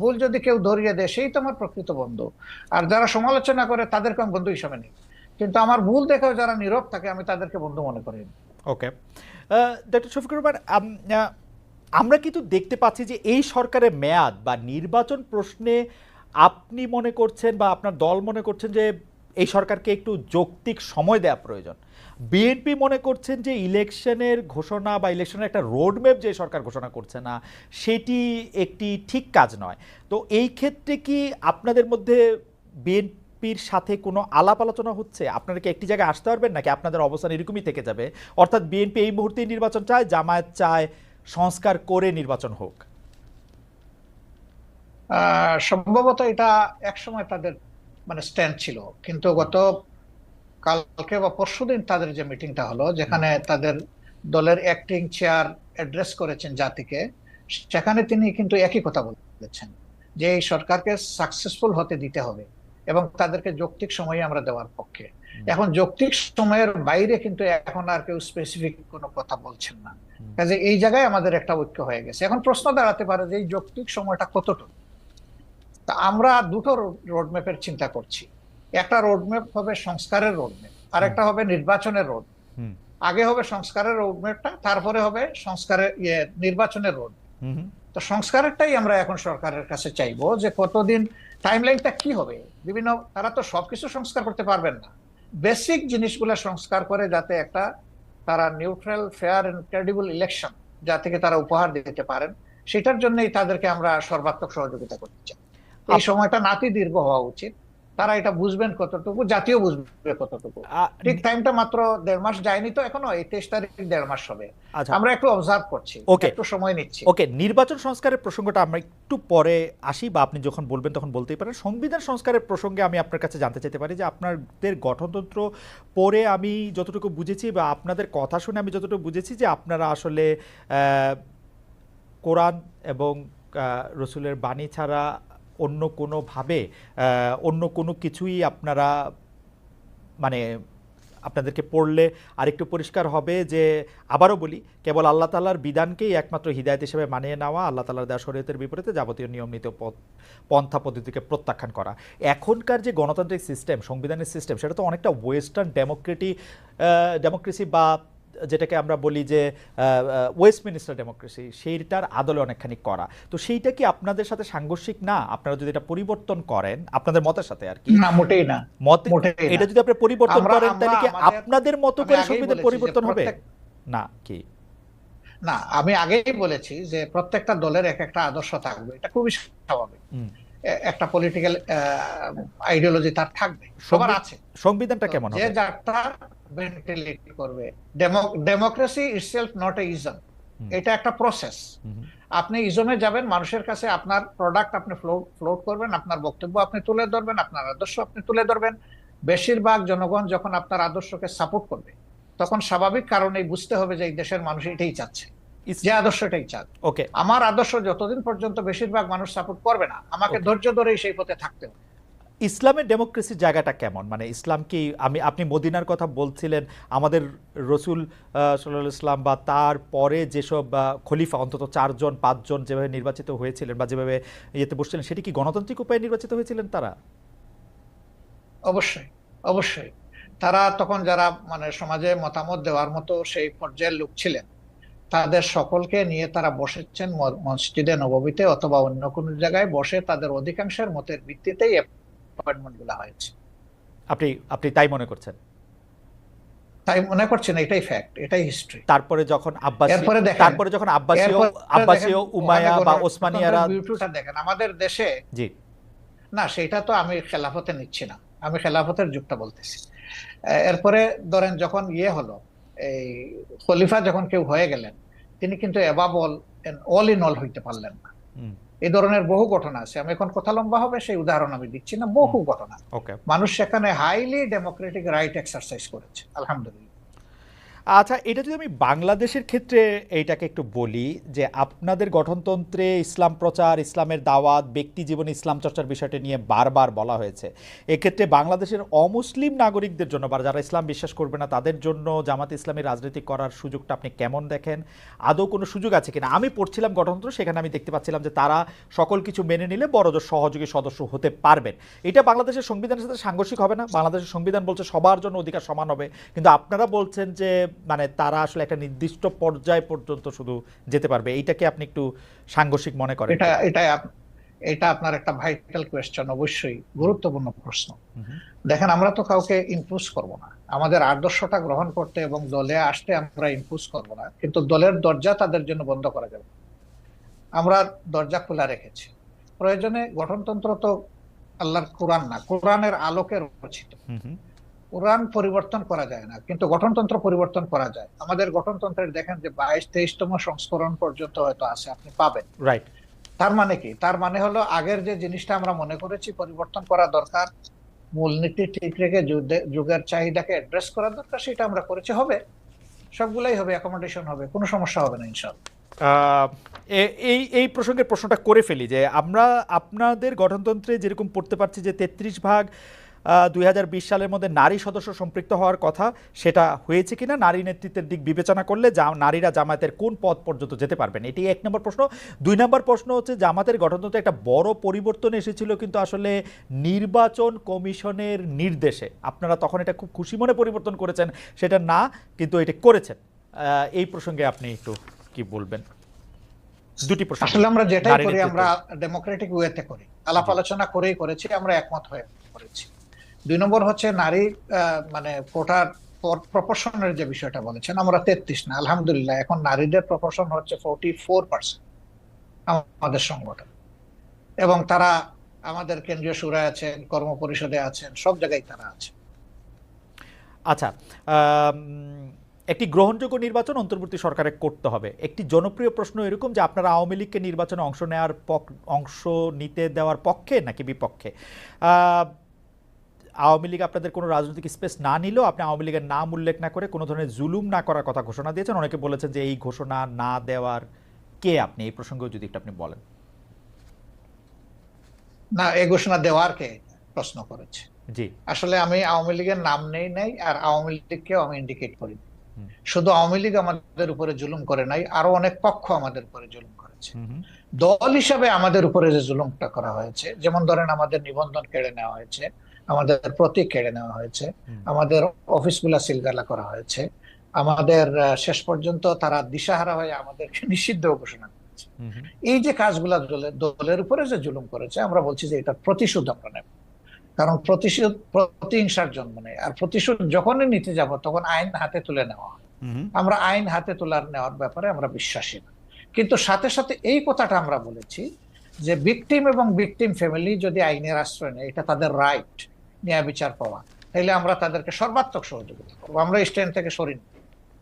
ভুল যদি কেউ ধরিয়ে দেয় সেই তো আমার প্রকৃত বন্ধু। আর যারা সমালোচনা করে তাদেরকে আমি বন্ধু হিসাবে নিই। কিন্তু আমার ভুল দেখেও যারা নীরব থাকে আমি তাদেরকে বন্ধু মনে করি না। ওকে। ডক্টর শফিকুর রহমান, আমরা কিন্তু দেখতে পাচ্ছি যে এই সরকারের মেয়াদ বা নির্বাচন প্রশ্নে আপনি মনে করছেন বা আপনার দল মনে করছেন যে এই সরকারকে একটু যৌক্তিক সময় দেওয়া প্রয়োজন। বিএনপি মনে করছেন যে ইলেকশনের ঘোষণা বা ইলেকশনের একটা রোডম্যাপ যে সরকার ঘোষণা করছে না, সেটি একটি ঠিক কাজ নয়। তো এই ক্ষেত্রে কি আপনাদের মধ্যে বিএনপির সাথে কোনো আলাপ আলোচনা হচ্ছে? আপনারা কি একটি জায়গায় আসতে পারবেন, নাকি আপনাদের অবস্থান এরকমই থেকে যাবে? অর্থাৎ বিএনপি এই মুহূর্তে নির্বাচন চায়, জামায়াত চায় সংস্কার করে নির্বাচন হোক। সম্ভবত এটা একসময় তাদের মানে স্ট্যান্ড ছিল, কিন্তু গত কালকে বা পরশুদিন তাদের যে মিটিংটা হলো, হুম যেখানে তাদের দলের অ্যাক্টিং চেয়ার অ্যাড্রেস করেছেন জাতিকে, সেখানে তিনি কিন্তু একই কথা বলেছেন যে এই সরকারকে সাকসেসফুল হতে দিতে হবে এবং তাদেরকে যৌক্তিক সময় আমরা দেওয়ার পক্ষে। হুম এখন যৌক্তিক সময়ের বাইরে কিন্তু এখন আর কেউ স্পেসিফিক কোনো কথা বলছেন না। হুম কাজে এই জায়গায় আমাদের একটা ঐক্য হয়ে গেছে। এখন প্রশ্ন দাঁড়াতে পারে যে এই যৌক্তিক সময়টা কতটুকু। তা আমরা দুটো রোডম্যাপের চিন্তা করছি। একটা রোডম্যাপ হবে সংস্কারের রোডম্যাপ, আর হুম একটা হবে নির্বাচনের রোড। হুম আগে হবে সংস্কারের রোডম্যাপটা, তারপরে হবে নির্বাচনের রোড। হুম তো সংস্কারেরটাই আমরা এখন সরকারের কাছে চাইবো, যে কতদিন, টাইমলাইনটা কি হবে। বিভিন্ন, তারা তো সবকিছু সংস্কার করতে পারবেন না, বেসিক জিনিসগুলো সংস্কার করে যাতে একটা তারা neutral, fair and credible election যা থেকে তারা উপহার দিতে পারেন, সেটার জন্যই তাদেরকে আমরা সর্বাত্মক সহযোগিতা করতে চাই। এই আপ- সময়টা নাতি দীর্ঘ হওয়া উচিত। তারা এটা বুঝবেন কতটুকু, জাতীয় বুঝবে কতটুকু। আ- ঠিক টাইমটা মাত্র 1.5 মাস যায়নি তো এখনো, এই 23 তারিখ 1.5 মাস হবে। আচ্ছা। আমরা একটু অবজার্ভ করছি, ওকে একটু সময় নিচ্ছি। ওকে, নির্বাচন সংস্কারের প্রসঙ্গটা আমরা একটু পরে আসি, বা আপনি যখন বলবেন তখন বলতেই পারেন। সংবিধান সংস্কারের প্রসঙ্গে আমি আপনার কাছে জানতে চাইতে পারি যে আপনাদের গঠনতন্ত্র পড়ে আমি যতটুকু বুঝেছি বা আপনাদের কথা শুনে আমি যতটুকু বুঝেছি যে আপনারা আসলে কোরআন এবং রসুলের বাণী ছাড়া অন্য কোনোভাবে অন্য কোনো কিছুই আপনারা মানে আপনাদেরকে পড়লে আরেকটু পরিষ্কার হবে যে, আবারও বলি, কেবল আল্লাহ তাআলার বিধানকেই একমাত্র হিদায়াত হিসেবে মানিয়ে নেওয়া, আল্লাহ তাআলার দেওয়া শরীয়তের বিপরীতে যাবতীয় নিয়ম নীতি ও পন্থা পদ্ধতিকে প্রত্যাখ্যান করা। এখনকার যে গণতান্ত্রিক সিস্টেম, সংবিধানের সিস্টেম, সেটা তো অনেকটা ওয়েস্টার্ন ডেমোক্রেসি বা যেটাকে আমরা বলি যে ওয়েস্টমিনিস্টার ডেমোক্রেসি, সেইটার আদলে অনেকখানি করা। তো সেইটা কি আপনাদের সাথে সাংঘর্ষিক না? আপনারা যদি এটা পরিবর্তন করেন আপনাদের মতের সাথে আর কি, না, মোটেই না, মতে মোটেই না। এটা যদি আপনি পরিবর্তন আমরা করেন তাহলে কি আমাদের আপনাদের মতো আমি করে আগেই সংবিধান বলেছি যে পরিবর্তন হবে না কি? না, আমি আগেই বলেছি যে প্রত্যেকটা দলের এক একটা আদর্শ থাকবে, এটা খুবই স্বাভাবিক। হুম। একটা পলিটিক্যাল আইডিওলজি তার থাকবে, সবার আছে। সংবিধানটা তো কেমন যে হবে? যারটা ভেন্টিলেট করবে। Democracy itself not a ism, hmm, এটা একটা প্রসেস। হুম, আপনি ইজমে যাবেন, মানুষের কাছে আপনার প্রোডাক্ট আপনি ফ্লোট করবেন, আপনার বক্তব্য আপনি তুলে ধরবেন, আপনার আদর্শ আপনি তুলে ধরবেন। বেশিরভাগ জনগণ যখন আপনার আদর্শকে সাপোর্ট করবে, তখন স্বাভাবিক কারণেই বুঝতে হবে যে এই দেশের মানুষ এটাই চাচ্ছে, যে আদর্শ এটাই চায়। ওকে, আমার আদর্শ যতদিন পর্যন্ত বেশিরভাগ মানুষ সাপোর্ট করবে না, আমাকে ওকে। ধৈর্য ধরেই সেই পথে থাকতে হবে। ইসলামের ডেমোক্রেসির জায়গাটা কেমন? মানে ইসলাম কি, আপনি মদিনার কথা বলছিলেন, আমাদের রসুল সাল্লাল্লাহু আলাইহি ওয়াসাল্লাম বা তার পরে যেসব খলিফা অন্তত 4 জন 5 জন যেভাবে নির্বাচিত হয়েছিলেন বা যেভাবে ইয়েতে বসছিলেন, সেটি কি গণতান্ত্রিক উপায়ে নির্বাচিত হয়েছিলেন তারা? অবশ্যই, অবশ্যই। তারা তখন যারা মানে সমাজে মতামত দেওয়ার মতো সেই পর্যায়ের লোক ছিলেন, তাদের সকলকে নিয়ে তারা বসেছেন মসজিদে নববীতে অথবা অন্য কোনো জায়গায় বসে, তাদের অধিকাংশের মতের ভিত্তিতেই অ্যাপয়েন্টমেন্ট গুলা হয়েছে। আপনি আপনি তাই মনে করছেন? তাই মনে করছেন, এটাই ফ্যাক্ট, এটাই হিস্ট্রি। তারপরে যখন এরপরে দেখেন, তারপরে যখন এরপরে দেখেন আব্বাসীয় ওখানে উমাইয়া বা ওসমানিয়ারা। গণতন্ত্রের বিউটিটা দেখেন আমাদের দেশে। জি। না, সেটা তো আমি খেলাফতে নিচ্ছি না, আমি খেলাফতের যুগটা বলতেছি। এরপরে ধরেন যখন হলো, এই খলিফা যখন কেউ হয়ে গেলেন, তিনি কিন্তু অ্যাবাব অল ইন অল হইতে পারলেন না। হুম, এই ধরনের বহু ঘটনা আছে, আমি এখন কথা লম্বা হবে, সেই উদাহরণ আমি দিচ্ছি না, বহু ঘটনা। ওকে। মানুষ সেখানে হাইলি ডেমোক্রেটিক রাইট এক্সারসাইজ করেছে, আলহামদুলিল্লাহ। আচ্ছা, এটা যদি আমি বাংলাদেশের ক্ষেত্রে এইটাকে একটু বলি, যে আপনাদের গঠনতন্ত্রে ইসলাম প্রচার, ইসলামের দাওয়াত, ব্যক্তি জীবনে ইসলাম চর্চার বিষয়টা নিয়ে বারবার বলা হয়েছে। এক্ষেত্রে বাংলাদেশের অমুসলিম নাগরিকদের জন্য বা যারা ইসলাম বিশ্বাস করবে না তাদের জন্য জামাতে ইসলামী রাজনীতি করার সুযোগটা আপনি কেমন দেখেন? আদৌ কোনো সুযোগ আছে কিনা? আমি পড়ছিলাম গঠনতন্ত্র, সেখানে আমি দেখতে পাচ্ছিলাম যে তারা সকল কিছু মেনে নিলে বড়জোর সহযোগী সদস্য হতে পারবেন। এটা বাংলাদেশের সংবিধানের সাথে সাংঘর্ষিক হবে না? বাংলাদেশের সংবিধান বলছে সবার জন্য অধিকার সমান হবে, কিন্তু আপনারা বলছেন যে মানে তারা আসলে একটা নির্দিষ্ট পর্যায় পর্যন্ত শুধু যেতে পারবে। এইটাকে আপনি একটু সাংঘর্ষিক মনে করেন এটা কিনা? এটা এটা আপনার একটা ভাইটাল কোয়েশ্চেন, অবশ্যই গুরুত্বপূর্ণ প্রশ্ন। হুম, দেখেন, আমরা তো কাউকে ইম্পোজ করব না, আমাদের আদর্শটা গ্রহণ করতে এবং দলে আসতে আমরা ইম্পোজ করব না, কিন্তু দলের দরজা তাদের জন্য বন্ধ করা যাবে না। আমরা দরজা খোলা রেখেছি। প্রয়োজনে গঠনতন্ত্র তো আল্লাহর কোরআন না, কোরআনের আলোকে রচিত। হুম, হুম, কোরআন পরিবর্তন করা যায় না, কিন্তু গঠনতন্ত্র পরিবর্তন করা যায়। আমাদের গঠনতন্ত্রের দেখেন যে 22-23তম সংস্করণ পর্যন্ত হয়তো আছে, আপনি পাবেন। রাইট। তার মানে কি? তার মানে হলো আগের যে জিনিসটা আমরা মনে করেছি পরিবর্তন করা দরকার, মূলনীতি ঠিক রেখে যুগের চাহিদাকে অ্যাড্রেস করা দরকার, সেটা আমরা করেছি। হবে, সবগুলাই হবে, অ্যাকোমোডেশন হবে, কোনো সমস্যা হবে না ইনশাআল্লাহ। এই এই প্রসঙ্গে প্রশ্নটা করে ফেলি যে আমরা আপনাদের গঠনতন্ত্রে যেরকম পড়তে পারছি যে 33 ভাগ 2020 সালের মধ্যে নারী সদস্য সম্পৃক্ত হওয়ার কথা, সেটা হয়েছে কিনা? নারী নেতৃত্বের দিক বিবেচনা করলে নারীরা জামায়াতের কোন পদ পর্যন্ত যেতে পারবেন? এটি 1 নম্বর প্রশ্ন। 2 নম্বর প্রশ্ন হচ্ছে, জামাতের গঠনতন্ত্রে একটা বড় পরিবর্তন এসেছিল কিন্তু আসলে নির্বাচন কমিশনের নির্দেশে। আপনারা তখন এটা খুব খুশি মনে পরিবর্তন করেছেন, সেটা না, কিন্তু এটা করেছেন। এই প্রসঙ্গে আপনি একটু কি বলবেন? দুটি প্রশ্ন। আসলে আমরা যেটাই নারী করি নেতৃত্ব। আমরা ডেমোক্রেটিক ওয়েতে করি, আলাপ জি। আলোচনা করেই করেছি, আমরা একমত হয়ে করেছি। 2 নম্বর হচ্ছে নারী মানে কোটার প্রপোর্শনের যে বিষয়টা বলেছেন, আমরা 33 না, আলহামদুলিল্লাহ এখন নারীদের প্রপোর্শন হচ্ছে 44% আমাদের সংগঠন, এবং তারা আমাদের কেন্দ্রীয় সুরায় আছেন, কর্ম পরিষদে আছেন, সব জায়গায় তারা আছে। আচ্ছা, আম, একটি গ্রহণযোগ্য নির্বাচন অন্তর্বর্তী সরকারে করতে হবে। একটি জনপ্রিয় প্রশ্ন এরকম যে আপনারা আওয়ামী লীগকে নির্বাচনে অংশ নিতে দেওয়ার পক্ষে নাকি বিপক্ষে? আওয়ামী লীগ আপনাদের কোনো রাজনৈতিক স্পেস না নিলেও আপনি আওয়ামী লীগের নাম উল্লেখ না করে কোনো ধরনের জুলুম না করার কথা ঘোষণা দিয়েছেন। অনেকে বলেছেন যে এই ঘোষণা না দেওয়ার কে আপনি? এই প্রসঙ্গেও যদি একটু আপনি বলেন। না, এই ঘোষণা দেওয়ার কে? প্রশ্ন করেছে। জি। আসলে আমি আওয়ামী লীগের নাম নেই নাই, আর আওয়ামী লীগকেও আমি ইন্ডিকেট করি। হুম, শুধু আওয়ামী লীগ আমাদের উপরে জুলুম করে নাই, আরো অনেক পক্ষ আমাদের উপরে জুলুম করেছে। হুম, হুম, দল হিসাবে আমাদের উপরে যে জুলুমটা করা হয়েছে, যেমন ধরেন আমাদের নিবন্ধন কেড়ে নেওয়া হয়েছে, আমাদের প্রতীক কেড়ে নেওয়া হয়েছে, হুম, আমাদের অফিসগুলা সিলগালা করা হয়েছে, আমাদের শেষ পর্যন্ত তারা দিশাহারা হয়ে আমাদেরকে নিষিদ্ধ ঘোষণা করেছে। হুম, হুম, এই যে কাজগুলা দলের উপরে যে জুলুম করেছে, আমরা বলছি যে এটা প্রতিশোধ আমরা নেব। কারণ প্রতিশোধ প্রতিহিংসার জন্ম নেয়, আর প্রতিশোধ যখনই নিতে যাব তখন আইন হাতে তুলে নেওয়া হয়। হুম, আমরা আইন হাতে তোলার নেওয়ার ব্যাপারে আমরা বিশ্বাসী না। কিন্তু সাথে সাথে এই কথাটা আমরা বলেছি যে ভিকটিম এবং ভিকটিম ফ্যামিলি যদি আইনের আশ্রয় নেয়, এটা তাদের রাইট ন্যায় বিচার পাওয়া, তাহলে আমরা তাদেরকে সর্বাত্মক সহযোগিতা করবো। আমরা স্ট্যান্ড থেকে সরিনি,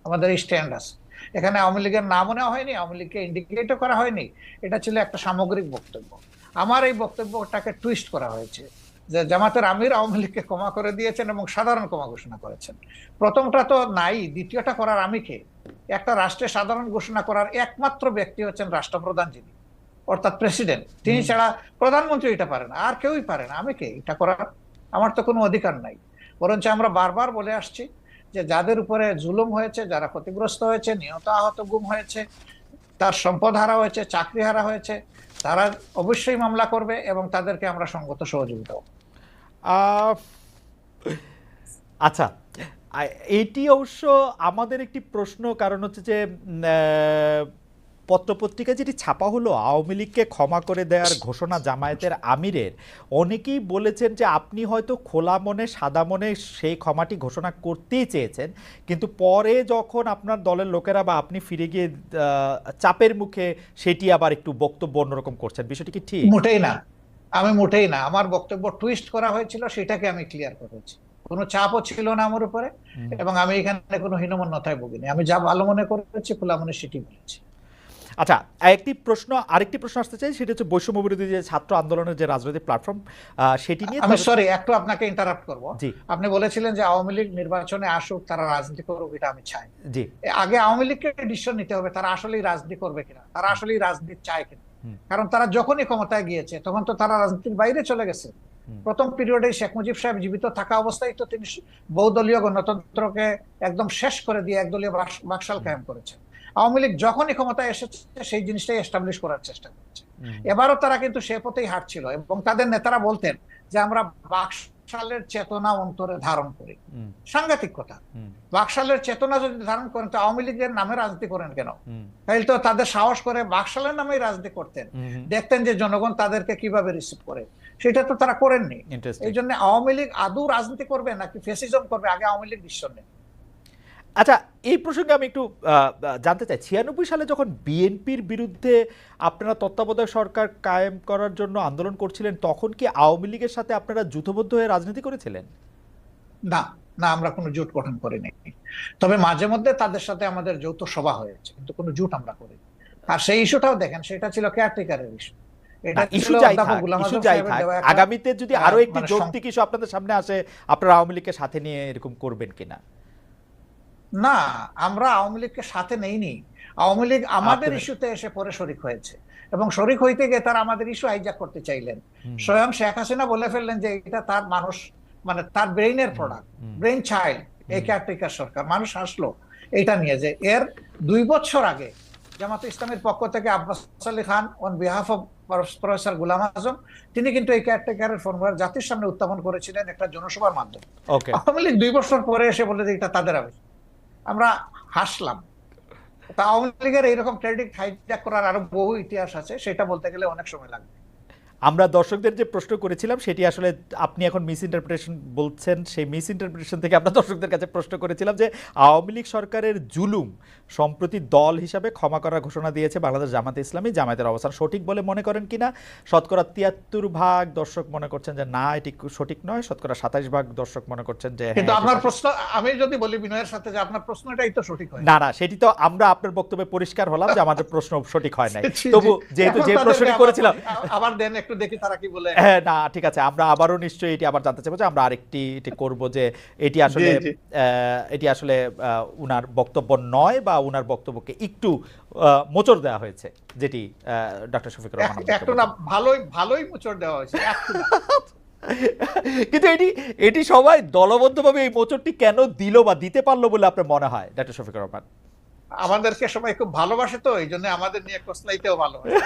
আমাদের স্ট্যান্ড আছে। এখানে আওয়ামী লীগের নামও নেওয়া হয়নি, আওয়ামী লীগকে ইন্ডিকেটও করা হয়নি। এটা ছিল একটা সামগ্রিক বক্তব্য। আমার এই বক্তব্যটাকে টুইস্ট করা হয়েছে যে জামাতের আমির আওয়ামী লীগকে ক্ষমা করে দিয়েছেন এবং সাধারণ ক্ষমা ঘোষণা করেছেন। প্রথমটা তো নাই, দ্বিতীয়টা করার আমি কে? একটা রাষ্ট্রের সাধারণ ঘোষণা করার একমাত্র ব্যক্তি হচ্ছেন রাষ্ট্রপ্রধান, যিনি অর্থাৎ প্রেসিডেন্ট। তিনি ছাড়া প্রধানমন্ত্রী এটা পারে না, আর কেউই পারে না। আমি কে এটা করার? আমার তো কোনো অধিকার নাই। বরঞ্চ আমরা বারবার বলে আসছি যে যাদের উপরে জুলুম হয়েছে, যারা ক্ষতিগ্রস্ত হয়েছে, নিহত আহত গুম হয়েছে, তার সম্পদ হারা হয়েছে, চাকরি হারা হয়েছে, তারা অবশ্যই মামলা করবে এবং তাদেরকে আমরা সঙ্গত সহযোগিতা করব। আহ, আচ্ছা, এটি অবশ্য আমাদের একটি প্রশ্ন, কারণ হচ্ছে যে পত্রপত্রিকা যেটি ছাপা হলো আওয়ামী লীগকে ক্ষমা করে দেওয়ার ঘোষণা জামায়াতের আমিরের, অনেকেই বলেছেন যে আপনি হয়তো খোলা মনে সাদা মনে সেই ক্ষমাটি ঘোষণা করতেই চেয়েছেন, কিন্তু পরে যখন আপনার দলের লোকেরা বা আপনি ফিরে গিয়ে চাপের মুখে সেটি আবার একটু বক্তব্য অন্যরকম করছেন, বিষয়টি কি ঠিক? মোটেই না, আমি মোটেই না। আমার বক্তব্য টুইস্ট করা হয়েছিল, সেটাকে আমি ক্লিয়ার করেছি। কোনো চাপও ছিল না আমার উপরে, এবং আমি এখানে কোনো হীনমন্যতায় ভুগিনি। আমি যা ভালো মনে করেছি, খোলা মনে সেটি বলেছি। আচ্ছা, আরেকটি প্রশ্ন আসতে চাই, সেটা হচ্ছে বৈষম্য বিরোধী যে ছাত্র আন্দোলনের যে রাজনৈতিক প্ল্যাটফর্ম, সেটি নিয়ে। আমি সরি, একটু আপনাকে ইন্টারাপ্ট করব। জি। আপনি বলেছিলেন যে আওয়ামী লীগ নির্বাচনে আসুক, তারা রাজনীতি করুক, এটা আমি চাই। জি। আগে আওয়ামী লীগকে ডিসিশন নিতে হবে তারা আসলেই রাজনীতি করবে কিনা, তারা আসলেই রাজনীতি চায় কিনা। হুম, কারণ তারা যখনই ক্ষমতায় গিয়েছে তখন তো তারা রাজনীতির বাইরে চলে গেছে। হুম, প্রথম পিরিয়ডে শেখ মুজিব সাহেব জীবিত থাকা অবস্থায় তো তিনি বহুদলীয় গণতন্ত্রকে একদম শেষ করে দিয়ে একদলীয় বাকশাল কায়েম করেছে। আওয়ামী লীগ যখনই ক্ষমতায় এসেছে সেই জিনিসটাই এস্টাবলিশ করার চেষ্টা করছে। হুম, এবারও তারা কিন্তু সে পথেই হাঁটছিল, এবং তাদের নেতারা বলতেন যে আমরা বাকশালের চেতনা অন্তরে ধারণ করি। হুম, সাংঘাতিক কথা। হুম, বাকশালের চেতনা যদি ধারণ করেন, তো আওয়ামী লীগের নামে রাজনীতি করেন কেন? হুম, তাহলে তো তাদের সাহস করে বাকশালের নামেই রাজনীতি করতেন, হুম, দেখতেন যে জনগণ তাদেরকে কিভাবে রিসিভ করে। সেটা তো তারা করেননি। ইন্টারেস্টিং। এই জন্য আওয়ামী লীগ আদৌ রাজনীতি করবে নাকি ফ্যাসিজম করবে, আগে আওয়ামী লীগ ডিসিশন নেয়। আচ্ছা, এই প্রসঙ্গে আমি একটু জানতে চাই, 96 সালে যখন বিএনপির বিরুদ্ধে আপনারা তত্ত্বাবধায়ক সরকার কায়েম করার জন্য আন্দোলন করছিলেন, তখন কি আওয়ামী লীগের সাথে আপনারা যুথবদ্ধ হয়ে রাজনীতি করেছিলেন? না, না, আমরা কোনো জোট গঠন করিনি। তবে মাঝে মধ্যে তাদের সাথে আমাদের যৌথ সভা হয়েছে, কিন্তু কোনো জোট আমরা করিনি। আর সেই ইস্যুটাও দেখেন, সেটা ছিল কেয়ারটেকারের ইস্যু। না, এটা ইস্যু ছিল যাই অধ্যাপক থাক, গোলাম ইস্যু আজম যাই সাহেবের থাক, দেওয়া একটা আগামীতে যদি আরো একটি মানে যৌক্তিক ইস্যু আপনাদের সামনে আসে, আপনারা আওয়ামী লীগকে সাথে নিয়ে এরকম করবেন কিনা? না, আমরা আওয়ামী লীগকে সাথে নেইনি। আওয়ামী লীগ আমাদের আপনাদের। ইস্যুতে এসে পরে শরিক হয়েছে, এবং শরিক হইতে গিয়ে তারা আমাদের ইস্যু হাইজ্যাক করতে চাইলেন। হুম, স্বয়ং শেখ হাসিনা বলে ফেললেন যে এটা তার মানুষ, মানে তার ব্রেইনের প্রোডাক্ট, হুম, ব্রেইন চাইল্ড এই কেয়ারটেকার সরকার। মানুষ আসলো এইটা নিয়ে যে এর 2 বছর আগে জামাত ইসলামের পক্ষ থেকে Abbas Ali Khan on behalf of professor Golam Azam, তিনি কিন্তু এই কেয়ারটেকারের ফর্মুলা জাতির সামনে উত্থাপন করেছিলেন একটা জনসভার মাধ্যমে। ওকে। আওয়ামী লীগ 2 বছর পরে এসে বলে যে এটা তাদের আবিষ্কার। আমরা হাসলাম। তা আওয়ামী লীগের এইরকম ক্রেডিট হাইজ্যাক করার আরো বহু ইতিহাস আছে, সেটা বলতে গেলে অনেক সময় লাগবে। আমরা দর্শকদের যে প্রশ্ন করেছিলাম সেটি আসলে আপনি এখন মিস ইন্টারপ্রিটেশন বলছেন, সেই মিস ইন্টারপ্রিটেশন থেকে আমরা দর্শকদের কাছে প্রশ্ন করেছিলাম যে আওয়ামী লীগ সরকারের জুলুম সম্প্রতি দল হিসাবে ক্ষমা করার ঘোষণা দিয়েছে বাংলাদেশ জামাতে ইসলামী, জামায়াতের অবস্থান সঠিক বলে মনে করেন কিনা? শতকরা 73% দর্শক মনে করছেন যে না, এটি সঠিক নয়। শতকরা 27% দর্শক মনে করছেন যে কিন্তু হ্যাঁ, আপনার প্রশ্ন, আমি যদি বলি বিনয়ের সাথে যে আপনার প্রশ্নটাই তো সঠিক হয়। না না, সেটি তো আমরা আপনার বক্তব্যে পরিষ্কার হলাম যে আমাদের প্রশ্ন সঠিক হয় নাই। জি, তবু জি। যেহেতু এখন যে তাদেরকে প্রশ্নটি করেছিলাম, আবার দেন একটু দেখি তারা কি বলে। হ্যাঁ, না ঠিক আছে, আমরা আবারও নিশ্চয়ই এটি আবার জানতে চাইবো যে আমরা আরেকটি এটি করব যে জি। এটি আসলে উনার বক্তব্য নয়, বা উনার বক্তব্যকে একটু মোচড় দেওয়া হয়েছে, যেটি ডক্টর শফিকুর রহমান একটু না, ভালোই ভালোই মোচড় দেওয়া হয়েছে, একটু না। কিন্তু এটি এটি সবাই দলবদ্ধভাবে এই মোচড়টি কেন দিল বা দিতে পারলো বলে আপনার মনে হয় ডক্টর শফিকুর রহমান? আমাদেরকে সবাই খুব ভালোবাসে, তো এই জন্য আমাদের নিয়ে কসলাইতেও ভালোবাসে।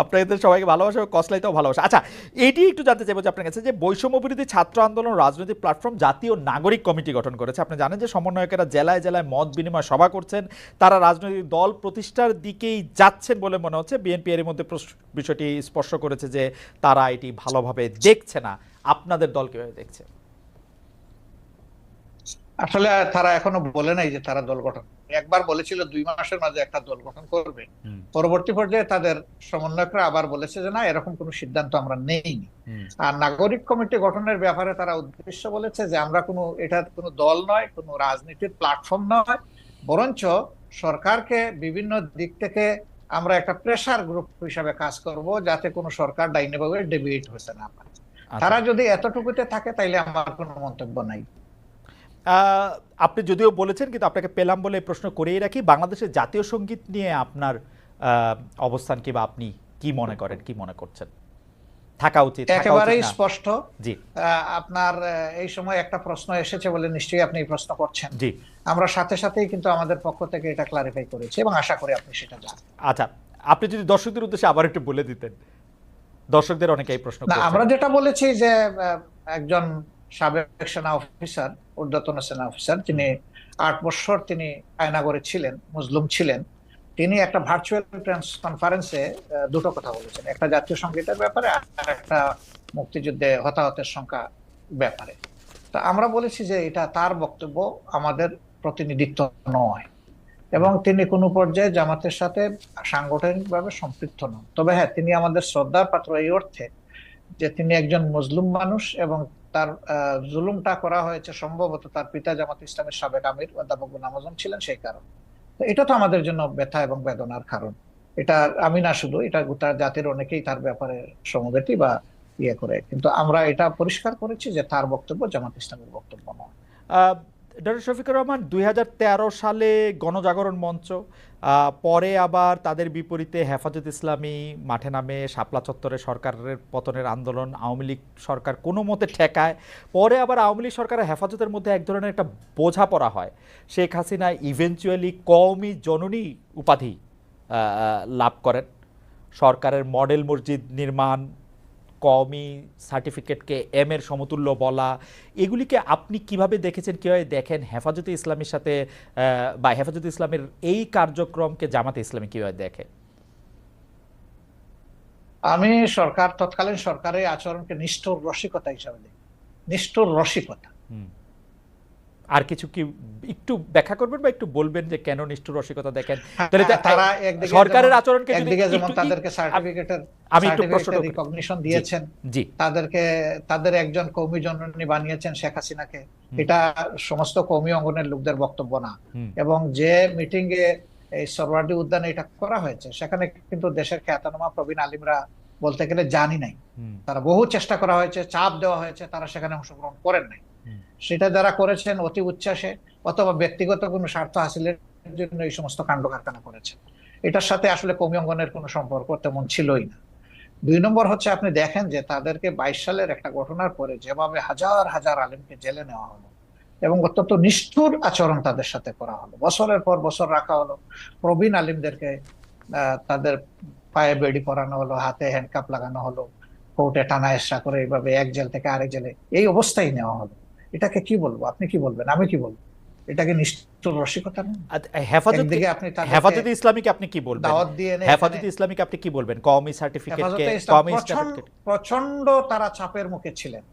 আপনাদের সবাইকে ভালোবাসা, কসলাইতেও ভালোবাসা। আচ্ছা, এটি একটু জানতে চাইবো যে আপনার কাছে, যে বৈষম্য বিরোধী ছাত্র আন্দোলন রাজনৈতিক প্ল্যাটফর্ম জাতীয় নাগরিক কমিটি গঠন করেছে। আপনি জানেন যে সমন্বয়কেরা জেলায় জেলায় মত বিনিময় সভা করছেন, তারা রাজনৈতিক দল প্রতিষ্ঠার দিকেই যাচ্ছেন বলে মনে হচ্ছে। বিএনপি এর মধ্যে বিষয়টি স্পষ্ট করেছে যে তারা এটি ভালোভাবে দেখছে না। আপনাদের দল কিভাবে দেখছে? আসলে তারা এখনো বলে নাই যে তারা দল গঠন, একবার বলেছিল 2 মাসের মাঝে একটা দল গঠন করবে। পরবর্তী পর্যায়ে তাদের সমন্বয়করা আবার বলেছে যে না, এরকম কোনো সিদ্ধান্ত আমরা নেইনি। আর নাগরিক কমিটি গঠনের ব্যাপারে তারা উদ্দেশ্য বলেছে যে আমরা এটা কোনো দল নয়, কোনো রাজনীতির প্ল্যাটফর্ম নয়, বরঞ্চ সরকারকে বিভিন্ন দিক থেকে আমরা একটা প্রেসার গ্রুপ হিসাবে কাজ করব, যাতে কোনো সরকার ডাইনেভাবে ডিবেট হয়েছে না পারে। তারা যদি এতটুকুতে থাকে তাইলে আমার কোনো মন্তব্য নাই। আপনি যদিও বলেছেন, কিন্তু আপনাকে পেলাম বলে প্রশ্ন করেই রাখি, বাংলাদেশের জাতীয় সঙ্গীত নিয়ে আপনার অবস্থান কি, বা আপনি কি মনে করেন, কি মনে করছেন থাকা উচিত? একেবারেই স্পষ্ট। জি, আপনার এই সময় একটা প্রশ্ন এসেছে বলে নিশ্চয়ই আপনি এই প্রশ্ন করছেন। জি, আমরা সাথে সাথেই কিন্তু আমাদের পক্ষ থেকে এটা ক্লারিফাই করেছি এবং আশা করি আপনি সেটা জানেন। আচ্ছা, আপনি যদি দর্শকদের উদ্দেশ্যে আবার একটু বলে দিতেন, দর্শকদের অনেকে এই প্রশ্ন না, করছেন। আমরা যেটা বলেছি যে একজন সাবেক সেনা অফিসার, ঊর্ধ্বতন সেনা অফিসার, যিনি 8 বছর তিনি আয়নাগরে ছিলেন, মজলুম ছিলেন, তিনি একটা ভার্চুয়াল প্রেস কনফারেন্সে দুটো কথা বলেছেন, একটা জাতীয় সঙ্গীতের ব্যাপারে আর একটা মুক্তিযুদ্ধে হতাহতের সংখ্যা ব্যাপারে। তা আমরা বলেছি যে এটা তার বক্তব্য, আমাদের প্রতিনিধিত্ব নয়, এবং তিনি কোনো পর্যায়ে জামাতের সাথে সাংগঠনিকভাবে সম্পৃক্ত নন। তবে হ্যাঁ, তিনি আমাদের শ্রদ্ধার পাত্র এই অর্থে যে তিনি একজন মুসলিম মানুষ এবং তার জুলুমটা করা হয়েছে সম্ভবত তার পিতা জামাত ইসলামের সাবেক আমির অধ্যাপক গোলাম আজম ছিলেন, সেই কারণ। তো এটা তো আমাদের জন্য ব্যথা এবং বেদনার কারণ। এটা আমি না শুধু, এটা গোটা জাতির অনেকেই তার ব্যাপারে সমবেতি বা ইয়ে করে, কিন্তু আমরা এটা পরিষ্কার করেছি যে তার বক্তব্য জামাত ইসলামের বক্তব্য নয়। ডক্টর শফিকুর রহমান, 2013 সালে গণজাগরণ মঞ্চ, পরে আবার তাদের বিপরীতে হেফাজত ইসলামী মাঠে নামে, শাপলা চত্বরে সরকারের পতনের আন্দোলন আওয়ামী লীগ সরকার কোনো মতে ঠেকায়। পরে আবার আওয়ামী লীগ সরকারের হেফাজতের মধ্যে এক ধরনের একটা বোঝাপড়া হয়, শেখ হাসিনা ইভেনচুয়ালি কওমি জননী উপাধি লাভ করেন। সরকারের মডেল মসজিদ নির্মাণ, কওমি সার্টিফিকেটকে এম এর সমতুল্য বলা, এগুলিকে আপনি কিভাবে দেখেছেন, কিভাবে দেখেন হেফাজতে ইসলামের সাথে, বা হেফাজতে ইসলামের এই কার্যক্রমকে জামাতে ইসলামী কিভাবে দেখে? আমি তৎকালীন সরকারের আচরণকে নিষ্ঠুর রসিকতা হিসাবে দেখি, নিষ্ঠুর রসিকতা। আর কিছু কি একটু ব্যাখ্যা করবেন বা একটু বলবেন যে কেন নিষ্ঠুর রসিকতা দেখেন? তাহলে তারা একদিকে সরকারের আচরণকে একদিকে যেমন তাদেরকে সার্টিফিকেটের রিকগনিশন দিয়েছেন, তাদের একজন কওমি জননী বানিয়েছেন শেখ হাসিনাকে, এটা সমস্ত কওমি অঙ্গনের লোকদের বক্তব্য না। এবং যে মিটিং এ এই সরওয়ার্দী উদ্যানে এটা করা হয়েছে, সেখানে কিন্তু দেশের খ্যাতনামা প্রবীণ আলিমরা বলতে গেলে জানি নাই। তারা বহু চেষ্টা করা হয়েছে, চাপ দেওয়া হয়েছে, তারা সেখানে অংশগ্রহণ করেন নাই। সেটা যারা করেছেন অতি উচ্ছ্বাসে অথবা ব্যক্তিগত কোনো স্বার্থ হাসিলের জন্য এই সমস্ত কাণ্ড কারখানা করেছেন। এটার সাথে আসলে কওমি অঙ্গনের কোনো সম্পর্ক তেমন ছিলই না। 2 নম্বর হচ্ছে, আপনি দেখেন যে তাদেরকে 22 সালের একটা ঘটনার পরে যেভাবে হাজার হাজার আলেমকে জেলে নেওয়া হলো এবং অত্যন্ত নিষ্ঠুর আচরণ তাদের সাথে করা হলো, বছরের পর বছর রাখা হলো, প্রবীণ আলিমদেরকে তাদের পায়ে বেড়ি পরানো হলো, হাতে হ্যান্ডকাপ লাগানো হলো, কোর্টে টানা এসা করে এইভাবে এক জেল থেকে আরেক জেলে এই অবস্থায় নেওয়া হলো। এটাকে কি বলবো, আপনি কি বলবেন, আমি কি বলবো? এটাকে নিষ্ঠুর রসিকতা না? হেফাজতে ইসলামীকে আপনি কি বলবেন? দাওয়াত দিয়ে হেফাজতে ইসলামীকে আপনি কি বলবেন? কওমি সার্টিফিকেটকে, কওমি সার্টিফিকেট প্রচন্ড তারা চাপের মুখে ছিলেন।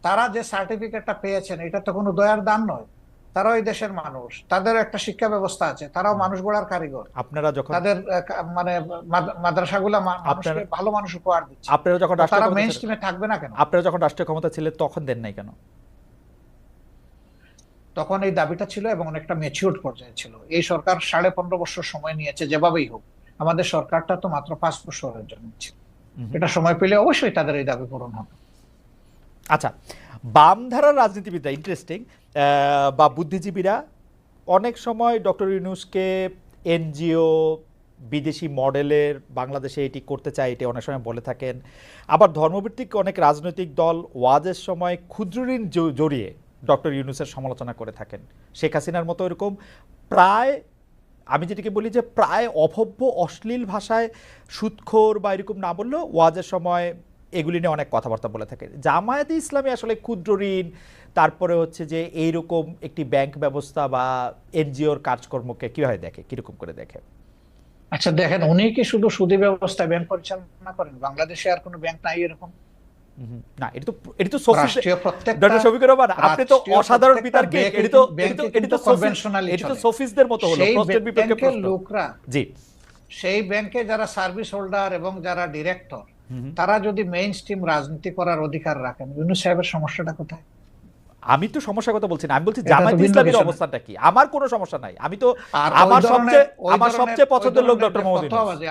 তারা যে সার্টিফিকেটটা পেয়েছেন এটা তো কোনো দয়ার দান নয়। তারাও এই দেশের মানুষ, তাদের একটা শিক্ষা ব্যবস্থা আছে, তারাও মানুষ গড়ার কারিগর। আপনারা যখন তাদের মানে মাদ্রাসাগুলো মানুষকে ভালো মানুষ উপহার দিচ্ছে, আপনারা যখন তারা মেইন স্ট্রিমে থাকবে না কেন? আপনারা যখন রাষ্ট্রীয় ক্ষমতা ছিলেন তখন দেন নাই কেন? তখন এই দাবিটা ছিল এবং অনেকটা ম্যাচিউরড পর্যায়ে ছিল। এই সরকার 15.5 বছর সময় নিয়েছে, যেভাবেই হোক। আমাদের সরকারটা তো মাত্র 5 বছরের জন্য ছিল, এটা সময় পেলে অবশ্যই তাদের এই দাবি পূরণ হবে। আচ্ছা, বামধারার রাজনীতিবিদরা, ইন্টারেস্টিং, বা বুদ্ধিজীবীরা অনেক সময় ডক্টর ইউনূসকে এনজিও বিদেশি মডেলের বাংলাদেশে এটি করতে চায়, এটি অনেক সময় বলে থাকেন। আবার ধর্মভিত্তিক অনেক রাজনৈতিক দল ওয়াজের সময় ক্ষুদ্র ঋণ জড়িয়ে ডক্টর ইউনূসের সমালোচনা করে থাকেন। শেখ হাসিনার মতো এরকম প্রায়, আমি যেটাকে বলি যে প্রায় অভব্য অশ্লীল ভাষায় সুদখোর বা এরকম না বললেও ওয়াজের সময় এগুলি নিয়ে অনেক কথাবার্তা বলে থাকে। জামায়াতে ইসলামী আসলে ক্ষুদ্র ঋণ, তারপরে হচ্ছে যে এইরকম একটি ব্যাংক ব্যবস্থা বা এনজিওর কাজকর্মকে কিভাবে দেখে, কিরকম করে দেখে? আচ্ছা দেখেন, উনি কি শুধু সুদী ব্যবস্থায় ব্যাংক পরিচালনা করেন? বাংলাদেশে আর কোনো ব্যাংক নাই এরকম? না, এটা তো সফিস। রাষ্ট্রীয় প্রত্যেকটা ডক্টর শফিকুর রহমান, আপনি তো রাষ্ট্রীয় অসাধারণ প্রত্যেকটা বিতর্কে, ব্যাংকে কিন্তু কনভেনশনালি এটা তো চলে। সফিসদের মতো হলো, সেই প্রশ্নের বিপক্ষে ব্যাংকের প্রশ্ন। লোকরা, জি, সেই ব্যাংকে যারা সার্ভিস হোল্ডার এবং যারা ডিরেক্টর, তারা যদি মেইন স্ট্রিম রাজনীতি করার অধিকার রাখেন, ইউনূস সাহেবের সমস্যাটা কোথায়? আমি তো সমস্যার কথা বলছি না, আমি বলছি এটা তো জামায়াতে ভিন্ন ইসলামীর কিছু না। অবস্থানটা কি। আমার কোনো সমস্যা নাই, আমি তো আর আমার ওই সবচেয়ে পছন্দের লোক ধরনের ডক্টর যে মোহাম্মদ ইউনূস। ফতোয়াবাজি,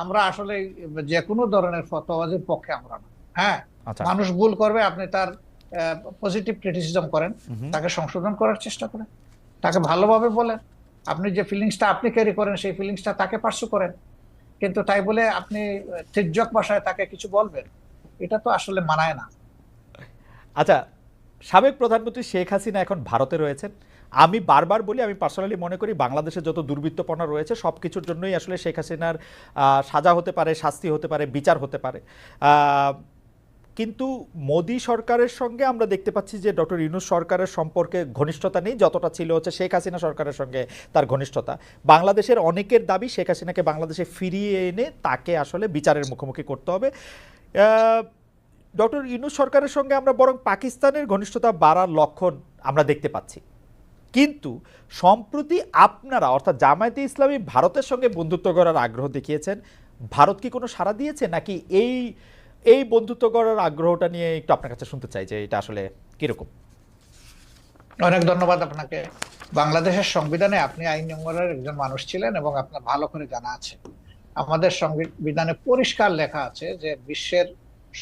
আমরা আসলে যে কোনো ধরনের ফতোয়াবাজির পক্ষে আমরা না। হ্যাঁ, আচ্ছা, মানুষ ভুল করবে, আপনি তার পজিটিভ ক্রিটিসিজম করেন, হুম। তাকে সংশোধন করার চেষ্টা করেন, তাকে ভালোভাবে বলেন। আপনি যে ফিলিংসটা আপনি ক্যারি করেন, সেই ফিলিংসটা তাকে পার্সু করেন। কিন্তু তাই বলে আপনি তির্যক ভাষায় তাকে কিছু বলবেন, এটা তো আসলে মানায় না। আচ্ছা, সাবেক প্রধানমন্ত্রী শেখ হাসিনা এখন ভারতে রয়েছেন। আমি বারবার বলি, আমি পার্সোনালি মনে করি বাংলাদেশে যত দুর্বৃত্তপনা রয়েছে সব কিছুর জন্যই আসলে শেখ হাসিনার সাজা হতে পারে, শাস্তি হতে পারে, বিচার হতে পারে। কিন্তু মোদি সরকারের সঙ্গে আমরা দেখতে পাচ্ছি যে ডক্টর ইউনূস সরকারের সম্পর্কে ঘনিষ্ঠতা নেই, যতটা ছিল হচ্ছে শেখ হাসিনা সরকারের সঙ্গে তার ঘনিষ্ঠতা। বাংলাদেশের অনেকের দাবি শেখ হাসিনাকে বাংলাদেশে ফিরিয়ে এনে তাকে আসলে বিচারের মুখোমুখি করতে হবে। ডক্টর ইউনূস সরকারের সঙ্গে আমরা বরং পাকিস্তানের ঘনিষ্ঠতা বাড়ার লক্ষণ আমরা দেখতে পাচ্ছি। কিন্তু সম্প্রতি আপনারা অর্থাৎ জামায়াতে ইসলামী ভারতের সঙ্গে বন্ধুত্ব করার আগ্রহ দেখিয়েছেন। ভারত কি কোনো সাড়া দিয়েছে, নাকি এই বন্ধুত্ব করার আগ্রহটা নিয়ে একটু আপনার কাছে শুনতে চাই যে এটা আসলে কিরকম? অনেক ধন্যবাদ আপনাকে। বাংলাদেশের সংবিধানে আপনি আইন নম্বরের একজন মানুষ ছিলেন এবং আপনার ভালো করে জানা আছে, আমাদের সংবিধানে পরিষ্কার লেখা আছে যে বিশ্বের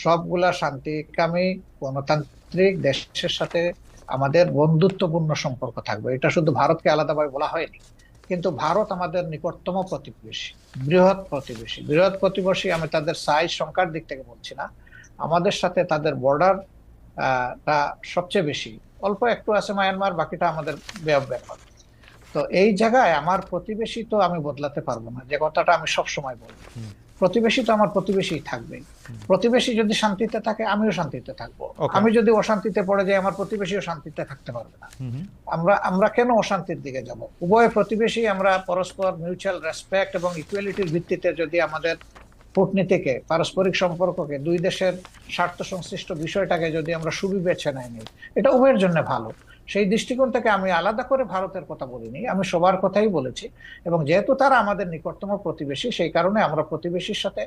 সবগুলা শান্তিকামী গণতান্ত্রিক দেশের সাথে আমাদের বন্ধুত্বপূর্ণ সম্পর্ক থাকবে। এটা শুধু ভারতকে আলাদাভাবে বলা হয়নি, কিন্তু ভারত আমাদের নিকটতম প্রতিবেশী, বৃহৎ প্রতিবেশী। আমি তাদের সাইজ সংখ্যার দিক থেকে বলছি না, আমাদের সাথে তাদের বর্ডার টা সবচেয়ে বেশি। অল্প একটু আছে মায়ানমার, বাকিটা আমাদের ব্যাপার। তো এই জায়গায় আমার প্রতিবেশী তো আমি বদলাতে পারবো না, যে কথাটা আমি সব সময় বলি। প্রতিবেশী তো আমার প্রতিবেশী থাকবে। প্রতিবেশী যদি শান্তিতে থাকে, আমিও শান্তিতে থাকবো। আমি যদি অশান্তিতে পড়ে যাই, আমার প্রতিবেশীও শান্তিতে থাকতে পারবে না। আমরা কেন অশান্তির দিকে যাব? উভয় প্রতিবেশী আমরা পরস্পর মিউচুয়াল রেসপেক্ট এবং ইকুয়ালিটির ভিত্তিতে যদি আমাদের কূটনীতিকে, পারস্পরিক সম্পর্ককে, দুই দেশের স্বার্থ সংশ্লিষ্ট বিষয়টাকে যদি আমরা সুবিবেচনায় নিই, এটা উভয়ের জন্য ভালো। সেই দৃষ্টিকোণ থেকে আমি আলাদা করে ভারতের কথা বলিনি, আমি সবার কথাই বলেছি। এবং যেহেতু তারা আমাদের নিকটতম প্রতিবেশী, সেই কারণে আমরা প্রতিবেশীর সাথে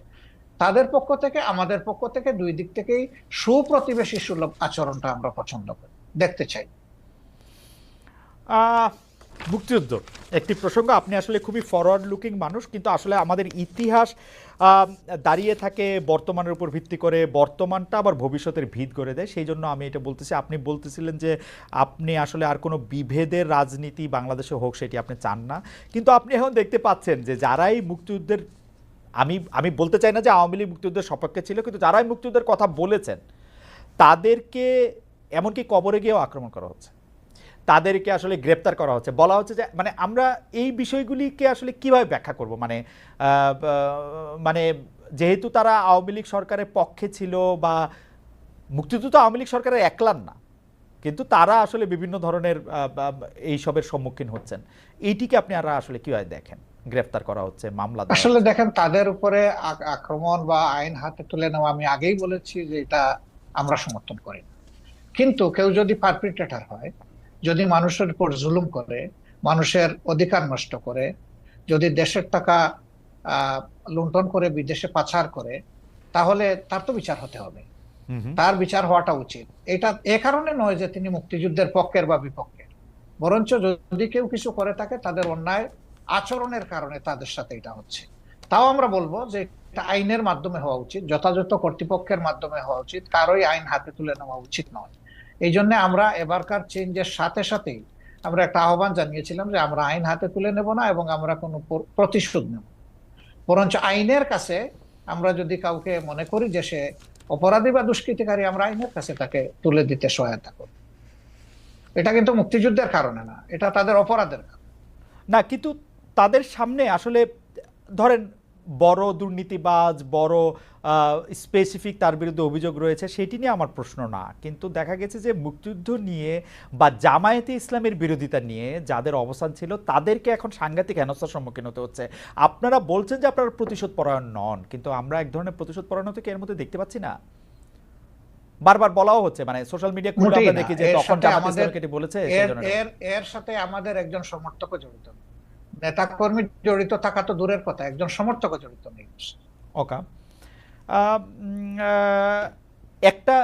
তাদের পক্ষ থেকে, আমাদের পক্ষ থেকে, দুই দিক থেকেই সুপ্রতিবেশী সুলভ আচরণটা আমরা পছন্দ করি, দেখতে চাই। মুক্তিযুদ্ধ একটি প্রসঙ্গ। আপনি আসলে খুবই ফরওয়ার্ড লুকিং মানুষ, কিন্তু আসলে আমাদের ইতিহাস দাঁড়িয়ে থাকে বর্তমানের উপর ভিত্তি করে, বর্তমানটা আবার ভবিষ্যতের ভিত করে দেয়। সেই জন্য আমি এটা বলতেছি। আপনি বলতেছিলেন যে আপনি আসলে আর কোনো বিভেদের রাজনীতি বাংলাদেশে হোক সেটি আপনি চান না, কিন্তু আপনি এখন দেখতে পাচ্ছেন যে যারাই মুক্তিযুদ্ধের, আমি বলতে চাই না যে আওয়ামী লীগ মুক্তিযুদ্ধের সপক্ষে ছিল, কিন্তু যারাই মুক্তিযুদ্ধের কথা বলেছেন তাদেরকে এমনকি কবরে গিয়েও আক্রমণ করা হচ্ছে, তাদেরকে আসলে গ্রেপ্তার করা হচ্ছে। বলা হচ্ছে যে মানে আমরা এই বিষয়গুলিকে আসলে কিভাবে ব্যাখ্যা করব? মানে যেহেতু তারা আওয়ামী লীগ সরকারের পক্ষে ছিল, বা মুক্তিযুদ্ধ তো আওয়ামী লীগ সরকারের একলান না, কিন্তু তারা আসলে বিভিন্ন ধরনের এইসবের সম্মুখীন হচ্ছেন। এইটিকে আপনি আর আসলে কিভাবে দেখেন? গ্রেপ্তার করা হচ্ছে, মামলা দেওয়া আসলে হচ্ছে। দেখেন, তাদের উপরে আক্রমণ বা আইন হাতে তুলে নেওয়া, আমি আগেই বলেছি যে এটা আমরা সমর্থন করি না। কিন্তু কেউ যদি পারপিট্রেটর হয়, যদি মানুষের উপর জুলুম করে, মানুষের অধিকার নষ্ট করে, যদি দেশের টাকা লুণ্ঠন করে বিদেশে পাচার করে, তাহলে তার তো বিচার হতে হবে, তার বিচার হওয়াটা উচিত। এটা এ কারণে নয় যে তিনি মুক্তিযুদ্ধের পক্ষের বা বিপক্ষের, বরঞ্চ যদি কেউ কিছু করে থাকে তাদের অন্যায় আচরণের কারণে তাদের সাথে এটা হচ্ছে। তাও আমরা বলবো যে এটা আইনের মাধ্যমে হওয়া উচিত, যথাযথ কর্তৃপক্ষের মাধ্যমে হওয়া উচিত, কারোই আইন হাতে তুলে নেওয়া উচিত নয়। এই জন্য আমরা এবারকার চেঞ্জের সাথে সাথেই আমরা একটা আহ্বান জানিয়েছিলাম যে আমরা আইন হাতে তুলে নেব না এবং আমরা কোনো প্রতিশোধ নেব না। বরঞ্চ আইনের কাছে আমরা যদি কাউকে মনে করি যে সে অপরাধী বা দুষ্কৃতিকারী, আমরা আইনের কাছে তাকে তুলে দিতে সহায়তা করব। এটা কিন্তু মুক্তিযুদ্ধের কারণে না, এটা তাদের অপরাধের কারণে। না, কিন্তু তাদের সামনে আসলে ধরেন বড় দুর্নীতিবাজ, বড় স্পেসিফিক তার বিরুদ্ধে অভিযোগ রয়েছে, সেটি নিয়ে আমার প্রশ্ন না। কিন্তু দেখা গেছে যে মুক্তিযুদ্ধ নিয়ে বা জামায়াতে ইসলামের বিরোধিতা নিয়ে যাদের অবস্থান ছিল তাদেরকে এখন সাংঘাতিক হেনস্থার সম্মুখীন হতে হচ্ছে। আপনারা বলছেন যে আপনারা প্রতিশোধ পরায়ণ নন, কিন্তু আমরা এক ধরনের প্রতিশোধ পরায়ণতা কি এর মধ্যে দেখতে পাচ্ছি না? বারবার বলাও হচ্ছে, মানে সোশ্যাল মিডিয়া খুলে মোটেই আমরা না। দেখি যে এর তখন সাথে জামায়াতে আমাদের ইসলামকে এটি বলেছে এর সেজন্য। এর এর সাথে আমাদের একজন সমর্থকও জড়িত নেই। নেতা কর্মী জড়িত থাকা তো দূরের কথা, একজন সমর্থকও জড়িত নেই। ওকা একটা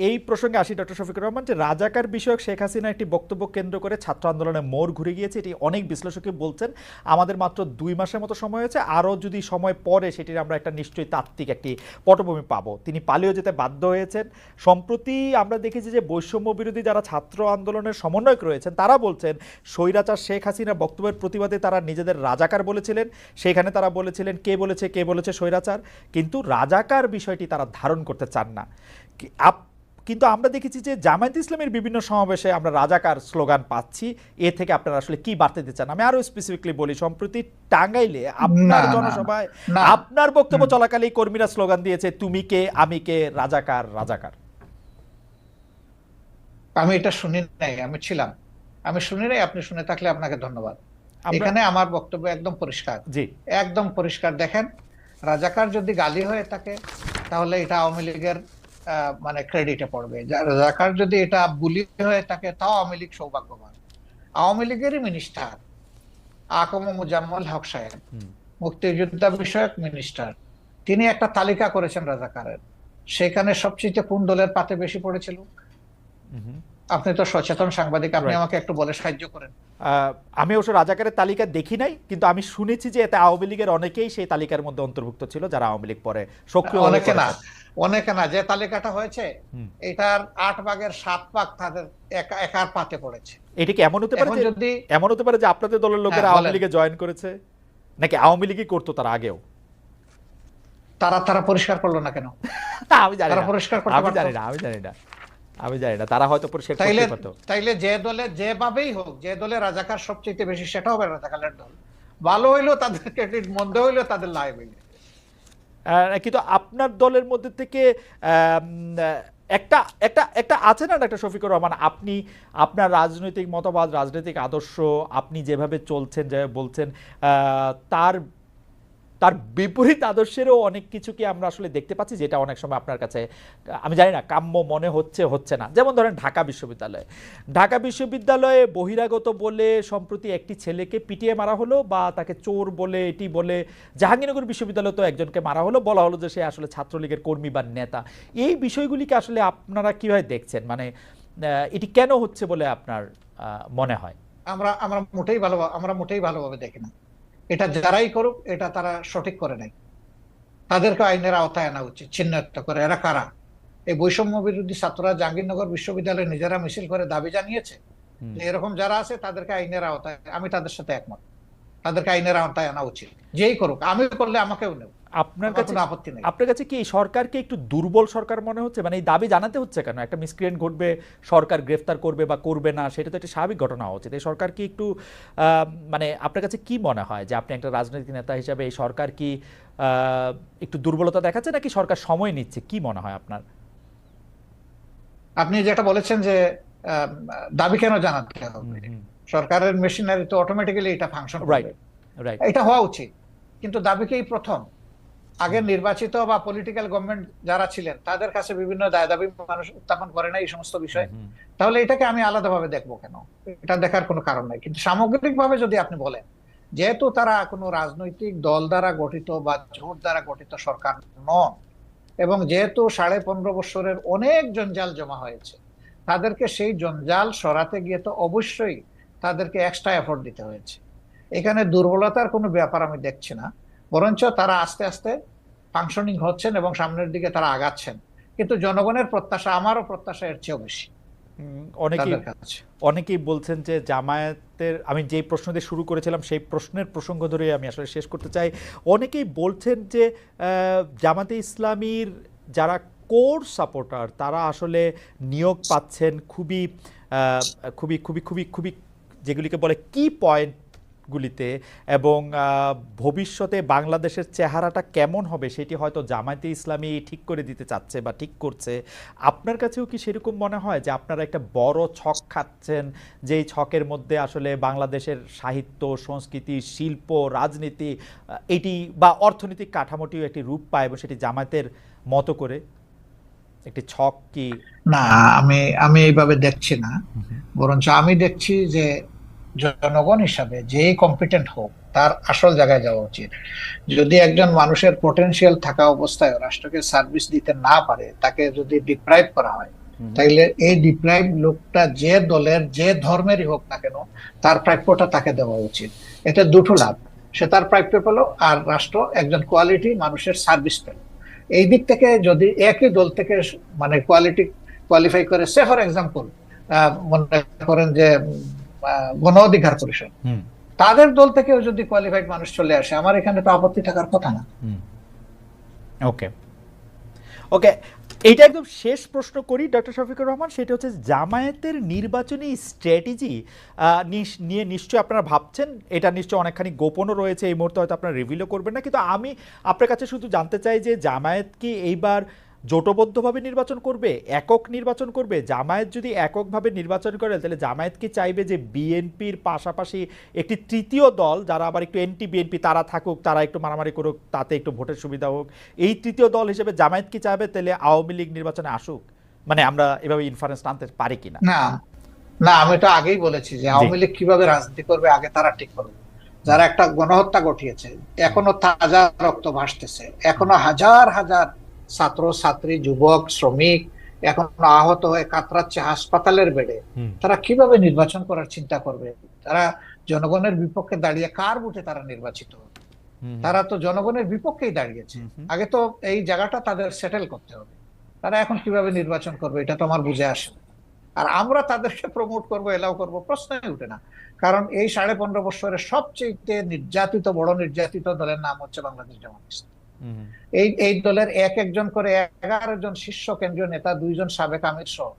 এই প্রসঙ্গে আসি ডক্টর শফিকুর রহমান, যে রাজাকার বিষয়ক শেখ হাসিনা একটি বক্তব্য কেন্দ্র করে ছাত্র আন্দোলনের মোড় ঘুরে গিয়েছে, এটি অনেক বিশ্লেষকই বলছেন। আমাদের মাত্র 2 মাসের মতো সময় হয়েছে, আরও যদি সময় পরে সেটির আমরা একটা নিশ্চয়ই তাত্ত্বিক একটি পটভূমি পাবো। তিনি পালিয়ে যেতে বাধ্য হয়েছেন। সম্প্রতি আমরা দেখেছি যে বৈষম্য বিরোধী যারা ছাত্র আন্দোলনের সমন্বয়ক রয়েছেন তারা বলছেন স্বৈরাচার শেখ হাসিনার বক্তব্যের প্রতিবাদে তারা নিজেদের রাজাকার বলেছিলেন। সেখানে তারা বলেছিলেন কে বলেছে স্বৈরাচার, কিন্তু রাজাকার বিষয়টি তারা ধারণ করতে চান না। কিন্তু আমরা দেখেছি যে জামায়াত ইসলামের বিভিন্ন সমাবেশে আমরা রাজাকার স্লোগান পাচ্ছি। এ থেকে আপনারা আসলে কি বার্তা দিতে চান? আমি আরো স্পেসিফিকলি বলি, সম্প্রতি টাঙ্গাইলে আপনার জনসভায় আপনার বক্তব্য চলাকালেই কর্মীরা স্লোগান দিয়েছে তুমি কে আমি কে, রাজাকার রাজাকার। আমি এটা শুনি নাই, আমি ছিলাম, আমি শুনি নাই। আপনি শুনে থাকলে আপনাকে ধন্যবাদ। এখানে আমার বক্তব্য একদম পরিষ্কার, জি একদম পরিষ্কার। দেখেন, রাজাকার যদি গালি হয়ে থাকে তাহলে এটা আওয়ামী লীগের মানে ক্রেডিটে পড়বে। রাজাকার যদি এটা বুলি হয়ে থাকে তাও আওয়ামী লীগ সৌভাগ্যবান। আওয়ামী লীগেরই মিনিস্টার আকম মুজাম্মল হক সাহেব, মুক্তিযোদ্ধা বিষয়ক মিনিস্টার, তিনি একটা তালিকা করেছেন রাজাকারের। সেখানে সবচেয়ে কোন দলের পাতে বেশি পড়েছিল? আপনি তো সচেতন সাংবাদিক, আপনি আমাকে একটু বলে সাহায্য করেন। আমি অবশ্য রাজাকারের তালিকা দেখি নাই, কিন্তু আমি শুনেছি যে এতে আওয়ামী লীগের অনেকেই সেই তালিকার মধ্যে অন্তর্ভুক্ত ছিল, যারা আওয়ামী লীগ পরে সক্রিয়। অনেকে না, যে তালিকাটা হয়েছে এটার 8 ভাগের 7 ভাগ তাদের একার পাতে পড়েছে। এটা কি এমন হতে পারে যে আপনাদের দলের লোকেরা আওয়ামী লীগে জয়েন করেছে, নাকি আওয়ামী লীগই করতো তারা আগেও? তারা পরিষ্কার করলো না কেন? আমি জানি না, আমি জানি না তারা হয়তো পরিষ্কার করতে পারতো। তাইলে যে দলে যেভাবেই হোক, যে দলে রাজাকার সবচেয়ে বেশি সেটা হবে রাজাকারের দল। ভালো হইলো তাদের ক্রেডিট, মন্দ হইলো তাদের লাইবিলিটি। কিন্তু আপনার দলের মধ্যে থেকে একটা একটা একটা আছে না ডাক্তার শফিকুর রহমান, আপনি আপনার রাজনৈতিক মতবাদ, রাজনৈতিক আদর্শ, আপনি যেভাবে চলছেন, যেভাবে বলছেন, তার তার বিপরীত আদর্শেরও অনেক কিছু কি আমরা আসলে দেখতে পাচ্ছি, যেটা অনেক সময় আপনার কাছে আমি জানি না কাম্য মনে হচ্ছে না। যেমন ধরেন ঢাকা বিশ্ববিদ্যালয়ে বহিরাগত বলে সম্প্রতি একটি ছেলেকে পিটিয়ে মারা হলো, বা তাকে চোর বলে এটি বলে জাহাঙ্গীরনগর বিশ্ববিদ্যালয়ে তো একজনকে মারা হলো, বলা হলো যে সে আসলে ছাত্রলীগের কর্মী বা নেতা। এই বিষয়গুলিকে আসলে আপনারা কিভাবে দেখছেন? মানে এটি কেন হচ্ছে বলে আপনার মনে হয়? আমরা মোটেই ভালোভাবে দেখি না। এটা যারাই করুক এটা তারা সঠিক করে নাই। তাদেরকে আইনের আওতায় আনা উচিত, চিহ্নিত করে এরা কারা। এই বৈষম্য বিরোধী ছাত্ররা জাহাঙ্গীরনগর বিশ্ববিদ্যালয়ে নিজেরা মিছিল করে দাবি জানিয়েছে যে এরকম যারা আছে তাদেরকে আইনের আওতায়, আমি তাদের সাথে একমত, তাদেরকে আইনের আওতায় আনা উচিত। যেই করুক, আমি করলে আমাকেও নেব, আপনার কাছে আপত্তি নেই। আপনার কাছে কি এই সরকারকে একটু দুর্বল সরকার মনে হচ্ছে? মানে এই দাবি জানাতে হচ্ছে কেন? একটা মিসক্রিয়েন্ট ঘটবে, সরকার গ্রেফতার করবে বা করবে না, সেটা তো একটা স্বাভাবিক ঘটনা হওয়া উচিত। এই সরকার কি একটু মানে আপনার কাছে কি মনে হয় যে আপনি একটা রাজনৈতিক নেতা হিসাবে এই সরকার কি একটু দুর্বলতা দেখাচ্ছে, নাকি সরকার সময় নিচ্ছে? কি মনে হয় আপনার? আপনি যেটা বলেছেন যে দাবি কেন জানাতে হবে, সরকারের মেশিনারি তো অটোমেটিক্যালি এটা ফাংশন করবে, এটা হওয়া উচিত। কিন্তু দাবিকেই প্রথম, আগে নির্বাচিত বা পলিটিক্যাল গভর্নমেন্ট যারা ছিলেন তাদের কাছে বিভিন্ন দাবি মানুষ উত্থাপন করে না এই সমস্ত বিষয়, তাহলে এটাকে আমি আলাদাভাবে দেখবো কেন? এটা দেখার কোনো কারণ নাই। কিন্তু সামগ্রিকভাবে যদি আপনি বলেন, যেহেতু তারা কোনো রাজনৈতিক দল দ্বারা গঠিত বা জোট দ্বারা গঠিত সরকার নন, এবং যেহেতু 15.5 বছরের অনেক জঞ্জাল জমা হয়েছে, তাদেরকে সেই জঞ্জাল সরাতে গিয়ে তো অবশ্যই তাদেরকে এক্সট্রা এফোর্ট দিতে হয়েছে। এখানে দুর্বলতার কোনো ব্যাপার আমি দেখছি না, বরঞ্চ তারা আস্তে আস্তে ফাংশনিং হচ্ছেন এবং সামনের দিকে তারা আগাচ্ছেন। কিন্তু জনগণের প্রত্যাশা, আমারও প্রত্যাশা এর চেয়েও বেশি। অনেকেই তাদের কাছে। অনেকেই বলছেন যে জামায়াতের, আমি যেই প্রশ্ন দিয়ে শুরু করেছিলাম সেই প্রশ্নের প্রসঙ্গ ধরে আমি আসলে শেষ করতে চাই। অনেকেই বলছেন যে জামাতে ইসলামীর যারা কোর সাপোর্টার তারা আসলে নিয়োগ পাচ্ছেন খুবই খুবই খুবই খুবই খুবই যেগুলিকে বলে কি পয়েন্টগুলিতে, এবং ভবিষ্যতে বাংলাদেশের চেহারাটা কেমন হবে সেটি হয়তো জামায়াতে ইসলামী ঠিক করে দিতে চাচ্ছে বা ঠিক করছে। আপনার কাছেও কি সেরকম মনে হয় যে আপনারা একটা বড় ছক খাচ্ছেন, যেই ছকের মধ্যে আসলে বাংলাদেশের সাহিত্য, সংস্কৃতি, শিল্প, রাজনীতি এটি বা অর্থনৈতিক কাঠামোটিও একটি রূপ পায় এবং সেটি জামায়াতের মতো করে একটি ছক কি? না, আমি আমি এইভাবে দেখছি না, বরঞ্চ আমি দেখছি যে জনগণ হিসাবে যেই কম্পিটেন্ট হোক তার আসল জায়গায় যাওয়া উচিত। যদি একজন মানুষের পটেনশিয়াল থাকা অবস্থায় রাষ্ট্রকে সার্ভিস দিতে না পারে, তাকে যদি ডিপ্রাইভ করা হয়, তাইলে এই ডিপ্রাইভ লোকটা যে দলের যে ধর্মেরই হোক না কেন তার প্রাপ্যটা তাকে দেওয়া উচিত। এতে দুটো লাভ, সে তার প্রাপ্য পেল আর রাষ্ট্র একজন কোয়ালিটি মানুষের সার্ভিস পেল। এই দিক থেকে যদি একই দল থেকে মানে কোয়ালিফাই করে, সে ফর এক্সাম্পল মনে করেন যে গণ অধিকার পরিষদ, তাদের দল থেকেও যদি কোয়ালিফাইড মানুষ চলে আসে, আমার এখানে তো আপত্তি থাকার কথা না। ওকে ওকে, এইটা একদম শেষ প্রশ্ন করি ডক্টর শফিকুর রহমান, সেটা হচ্ছে জামায়াতের নির্বাচনী স্ট্র্যাটেজি নিয়ে নিশ্চয়ই আপনারা ভাবছেন, এটা নিশ্চয়ই অনেকখানি গোপনও রয়েছে, এই মুহূর্তে হয়তো আপনারা রিভিলও করবেন না, কিন্তু আমি আপনার কাছে শুধু জানতে চাই যে জামায়াত কি এইবার জোটবদ্ধভাবে নির্বাচন করবে, একক নির্বাচন করবে? জামায়াত যদি এককভাবে নির্বাচন করে তাহলে জামায়াত কি চাইবে যে বিএনপির পাশাপাশি একটি তৃতীয় দল যারা আবার একটু এন্টি বিএনপি তারা থাকুক, তারা একটু মারামারি করুক, তাতে একটু ভোটের সুবিধা হোক, এই তৃতীয় দল হিসেবে জামায়াত কি চাইবে তাহলে আওয়ামী লীগ নির্বাচনে আসুক? মানে আমরা এভাবে ইনফারেন্স টানতে পারি কিনা? না না, আমি তো আগেই বলেছি যে আওয়ামী লীগ কিভাবে রাজনীতি করবে আগে তারা ঠিক করবে। যারা একটা গণহত্যা ঘটিয়েছে, এখনো তাজা রক্ত ভাসতেছে, এখনো হাজার হাজার ছাত্র ছাত্রী, যুবক, শ্রমিক এখনো আহত হয়ে কাতরাচ্ছে হাসপাতালের বেডে, তারা কিভাবে নির্বাচন করার চিন্তা করবে? তারা জনগণের বিপক্ষে দাঁড়িয়ে কার ভোটে তারা নির্বাচিত হবে? তারা তো জনগণের বিপক্ষেই দাঁড়িয়েছে। আগে তো এই জায়গাটা তাদের সেটেল করতে হবে। তারা এখন কিভাবে নির্বাচন করবে এটা তো আমার বুঝে আসে না। আর আমরা তাদেরকে প্রমোট করবো, এলাও করবো, প্রশ্নই উঠে না। কারণ এই 15.5 বছরের সবচেয়ে নির্যাতিত, বড় নির্যাতিত দলের নাম হচ্ছে বাংলাদেশ জামাত ইসলামী। এই দলের এক একজন করে 11 জন শীর্ষ কেন্দ্রীয় নেতা, 2 জন সাবেক আমির সহ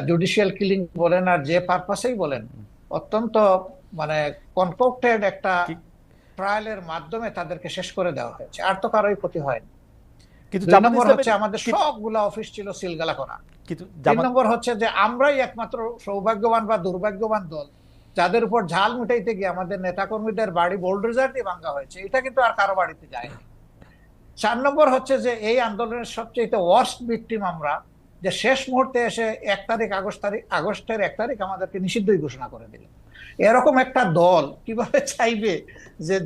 জুডিশিয়াল কিলিং বলেন আর যে পারপাসেই বলেন, অত্যন্ত মানে কনকক্টেড একটা ট্রায়ালের মাধ্যমে তাদেরকে শেষ করে দেওয়া হয়েছে। আর তো কারোই ক্ষতি হয়নি। কিন্তু 2 নম্বর হচ্ছে আমাদের সবগুলা অফিস ছিল সিলগালা করা। 3 নম্বর হচ্ছে যে আমরাই একমাত্র সৌভাগ্যবান বা দুর্ভাগ্যবান দল যাদের উপর ঝাল মিটাইতে গিয়ে আমাদের নেতাকর্মীদের বাড়ি বোল্ডোজার দিয়ে ভাঙা হয়েছে। এটা কিন্তু আর কারো বাড়িতে যায়নি। 4 নম্বর হচ্ছে যে এই আন্দোলনের সবচেয়ে ওয়ার্স্ট ভিকটিম আমরা, যে শেষ মুহূর্তে এসে আগস্টের 1 তারিখ আমাদেরকে নিষিদ্ধই ঘোষণা করে দিল। এরকম একটা দল কিভাবে চাইবে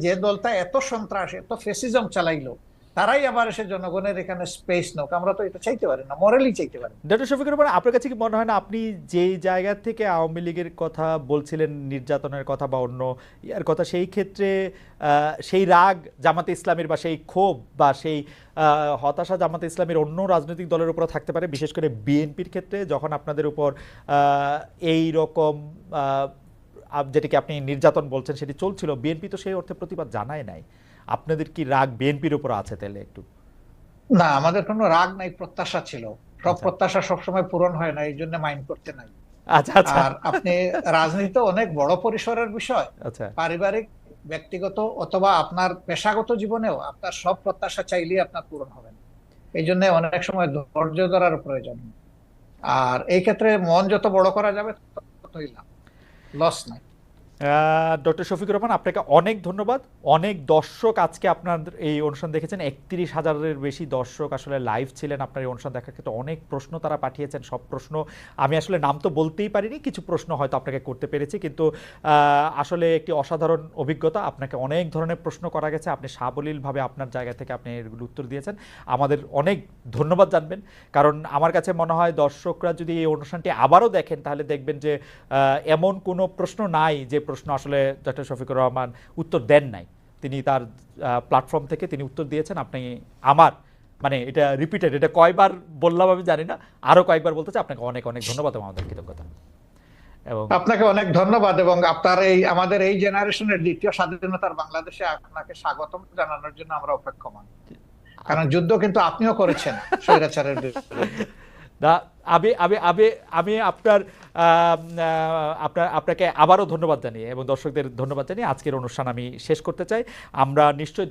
যে দলটা এত সন্ত্রাস, এত ফেসিজম চালাইলো, তারাই আবার এসে জনগণের এখানে স্পেস নোক? আমরা তো এটা চাইতে পারি না, মরালি চাইতে পারি। ডক্টর শফিকুর রহমান, আপনার কাছে কি মনে হয় না আপনি যেই জায়গা থেকে আওয়ামী লীগের কথা বলছিলেন, নির্যাতনের কথা বা অন্য ইয়ার কথা, সেই ক্ষেত্রে সেই রাগ জামাতে ইসলামের বা সেই ক্ষোভ বা সেই হতাশা জামাতে ইসলামের অন্য রাজনৈতিক দলের উপর থাকতে পারে, বিশেষ করে বিএনপির ক্ষেত্রে যখন আপনাদের উপর এই রকম যেটাকে আপনি নির্যাতন বলছেন সেটি চলছিল, বিএনপি তো সেই অর্থে প্রতিবাদ জানায় নাই। আপনাদের কি রাগ বিএনপির উপর আছে তাহলে? একটু না, আমাদের কোনো রাগ নাই, প্রত্যাশা ছিল। সব প্রত্যাশা সবসময় পূরণ হয় না, এই জন্য মাইন্ড করতে নাই। আর আপনি রাজনীতি অনেক বড় পরিসরের বিষয়। পারিবারিক, ব্যক্তিগত অথবা আপনার পেশাগত জীবনেও আপনার সব প্রত্যাশা চাইলেই আপনার পূরণ হবে না। এই জন্য অনেক সময় ধৈর্য ধরার প্রয়োজন। আর এই ক্ষেত্রে মন যত বড় করা যাবে ততই লাভ, লস নাই। ডক্টর শফিকুর রহমান, আপনাকে অনেক ধন্যবাদ। অনেক দর্শক আজকে আপনার এই অনুষ্ঠান দেখেছেন, 31,000-এর বেশি দর্শক আসলে লাইভ ছিলেন আপনার এই অনুষ্ঠান দেখার ক্ষেত্রে। অনেক প্রশ্ন তারা পাঠিয়েছেন, সব প্রশ্ন আমি আসলে নাম তো বলতেই পারিনি, কিছু প্রশ্ন হয়তো আপনাকে করতে পেরেছি, কিন্তু আসলে একটি অসাধারণ অভিজ্ঞতা। আপনাকে অনেক ধরনের প্রশ্ন করা গেছে, আপনি সাবলীলভাবে আপনার জায়গা থেকে আপনি এগুলো উত্তর দিয়েছেন। আমাদের অনেক ধন্যবাদ জানবেন, কারণ আমার কাছে মনে হয় দর্শকরা যদি এই অনুষ্ঠানটি আবারও দেখেন তাহলে দেখবেন যে এমন কোনো প্রশ্ন নাই যে প্রশ্ন আসলে ডক্টর শফিকুর রহমান উত্তর দেন নাই। তিনি তার প্ল্যাটফর্ম থেকে তিনি উত্তর দিয়েছেন। আপনি আমার মানে এটা রিপিটেড, এটা কয়বার বললাম আমি জানি না, আরো কয়েকবার বলতে চাই। আপনাকে অনেক অনেক ধন্যবাদ এবং আমাদের কৃতজ্ঞতা। এবং আপনাকে অনেক ধন্যবাদ, এবং আপনার এই আমাদের এই জেনারেশনের দ্বিতীয় স্বাধীনতার বাংলাদেশে আপনাকে স্বাগতম জানানোর জন্য আমরা অপেক্ষমান। কারণ যুদ্ধ কিন্তু আপনিও করেছেন স্বৈরাচারের বিরুদ্ধে। না, আমি আমি আমি আমি আপনার আপনাকে আবারও ধন্যবাদ জানিয়ে এবং দর্শকদের ধন্যবাদ জানিয়ে আজকের অনুষ্ঠান আমি শেষ করতে চাই। আমরা নিশ্চয়ই